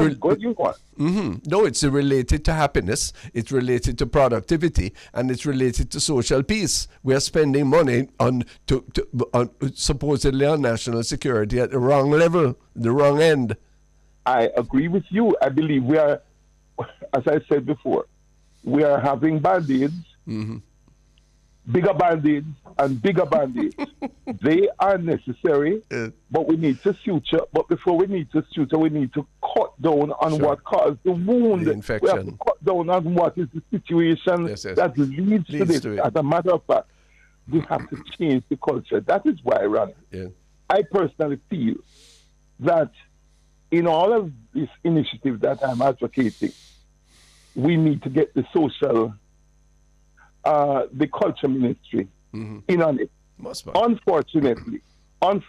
F: No,
A: it's related to happiness. It's related to productivity, and it's related to social peace. We are spending money on supposedly on national security at the wrong level, the wrong end.
F: I agree with you. I believe we are, as I said before, we are having band-aids.
A: Mm-hmm.
F: Bigger band-aids and bigger band-aids. They are necessary, but we need to suture. But before we need to suture, we need to cut down on what caused the wound.
A: The infection.
F: We have to cut down on what is the situation that leads to this. As a matter of fact, we have to change the culture. That is why, Ron, I personally feel that in all of this initiative that I'm advocating, we need to get the social the culture ministry in on it. Unfortunately, and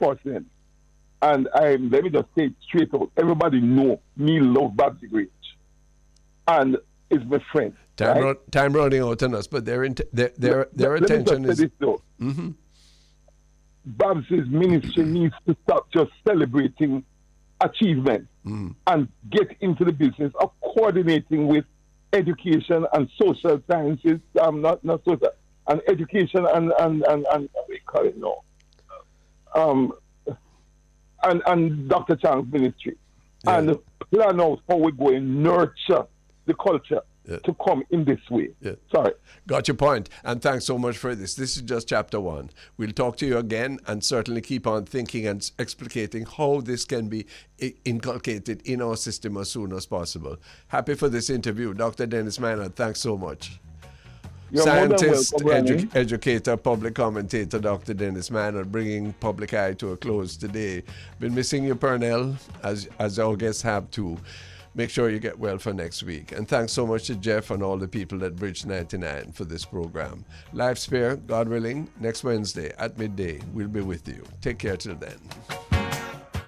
F: let me just say it straight out, everybody know me love Babsy Grange, and is my friend.
A: Time running out on us, but their attention is.
F: Babsy's ministry needs to stop just celebrating achievement and get into the business of coordinating with education and social sciences, not social, and education and what we call it now, and Dr. Chang's ministry, and plan out how we're going to nurture the culture to come in this way. Sorry.
A: Got your point, and thanks so much for this. This is just chapter 1. We'll talk to you again, and certainly keep on thinking and explicating how this can be inculcated in our system as soon as possible. Happy for this interview. Dr. Dennis Manut, thanks so much.
F: You're
A: Scientist,
F: welcome,
A: educator, public commentator, Dr. Dennis Manut, bringing Public Eye to a close today. Been missing you, Pernell, as our guests have too. Make sure you get well for next week. And thanks so much to Jeff and all the people at Bridge 99 for this program. Live Spare, God willing, next Wednesday at midday. We'll be with you. Take care till then.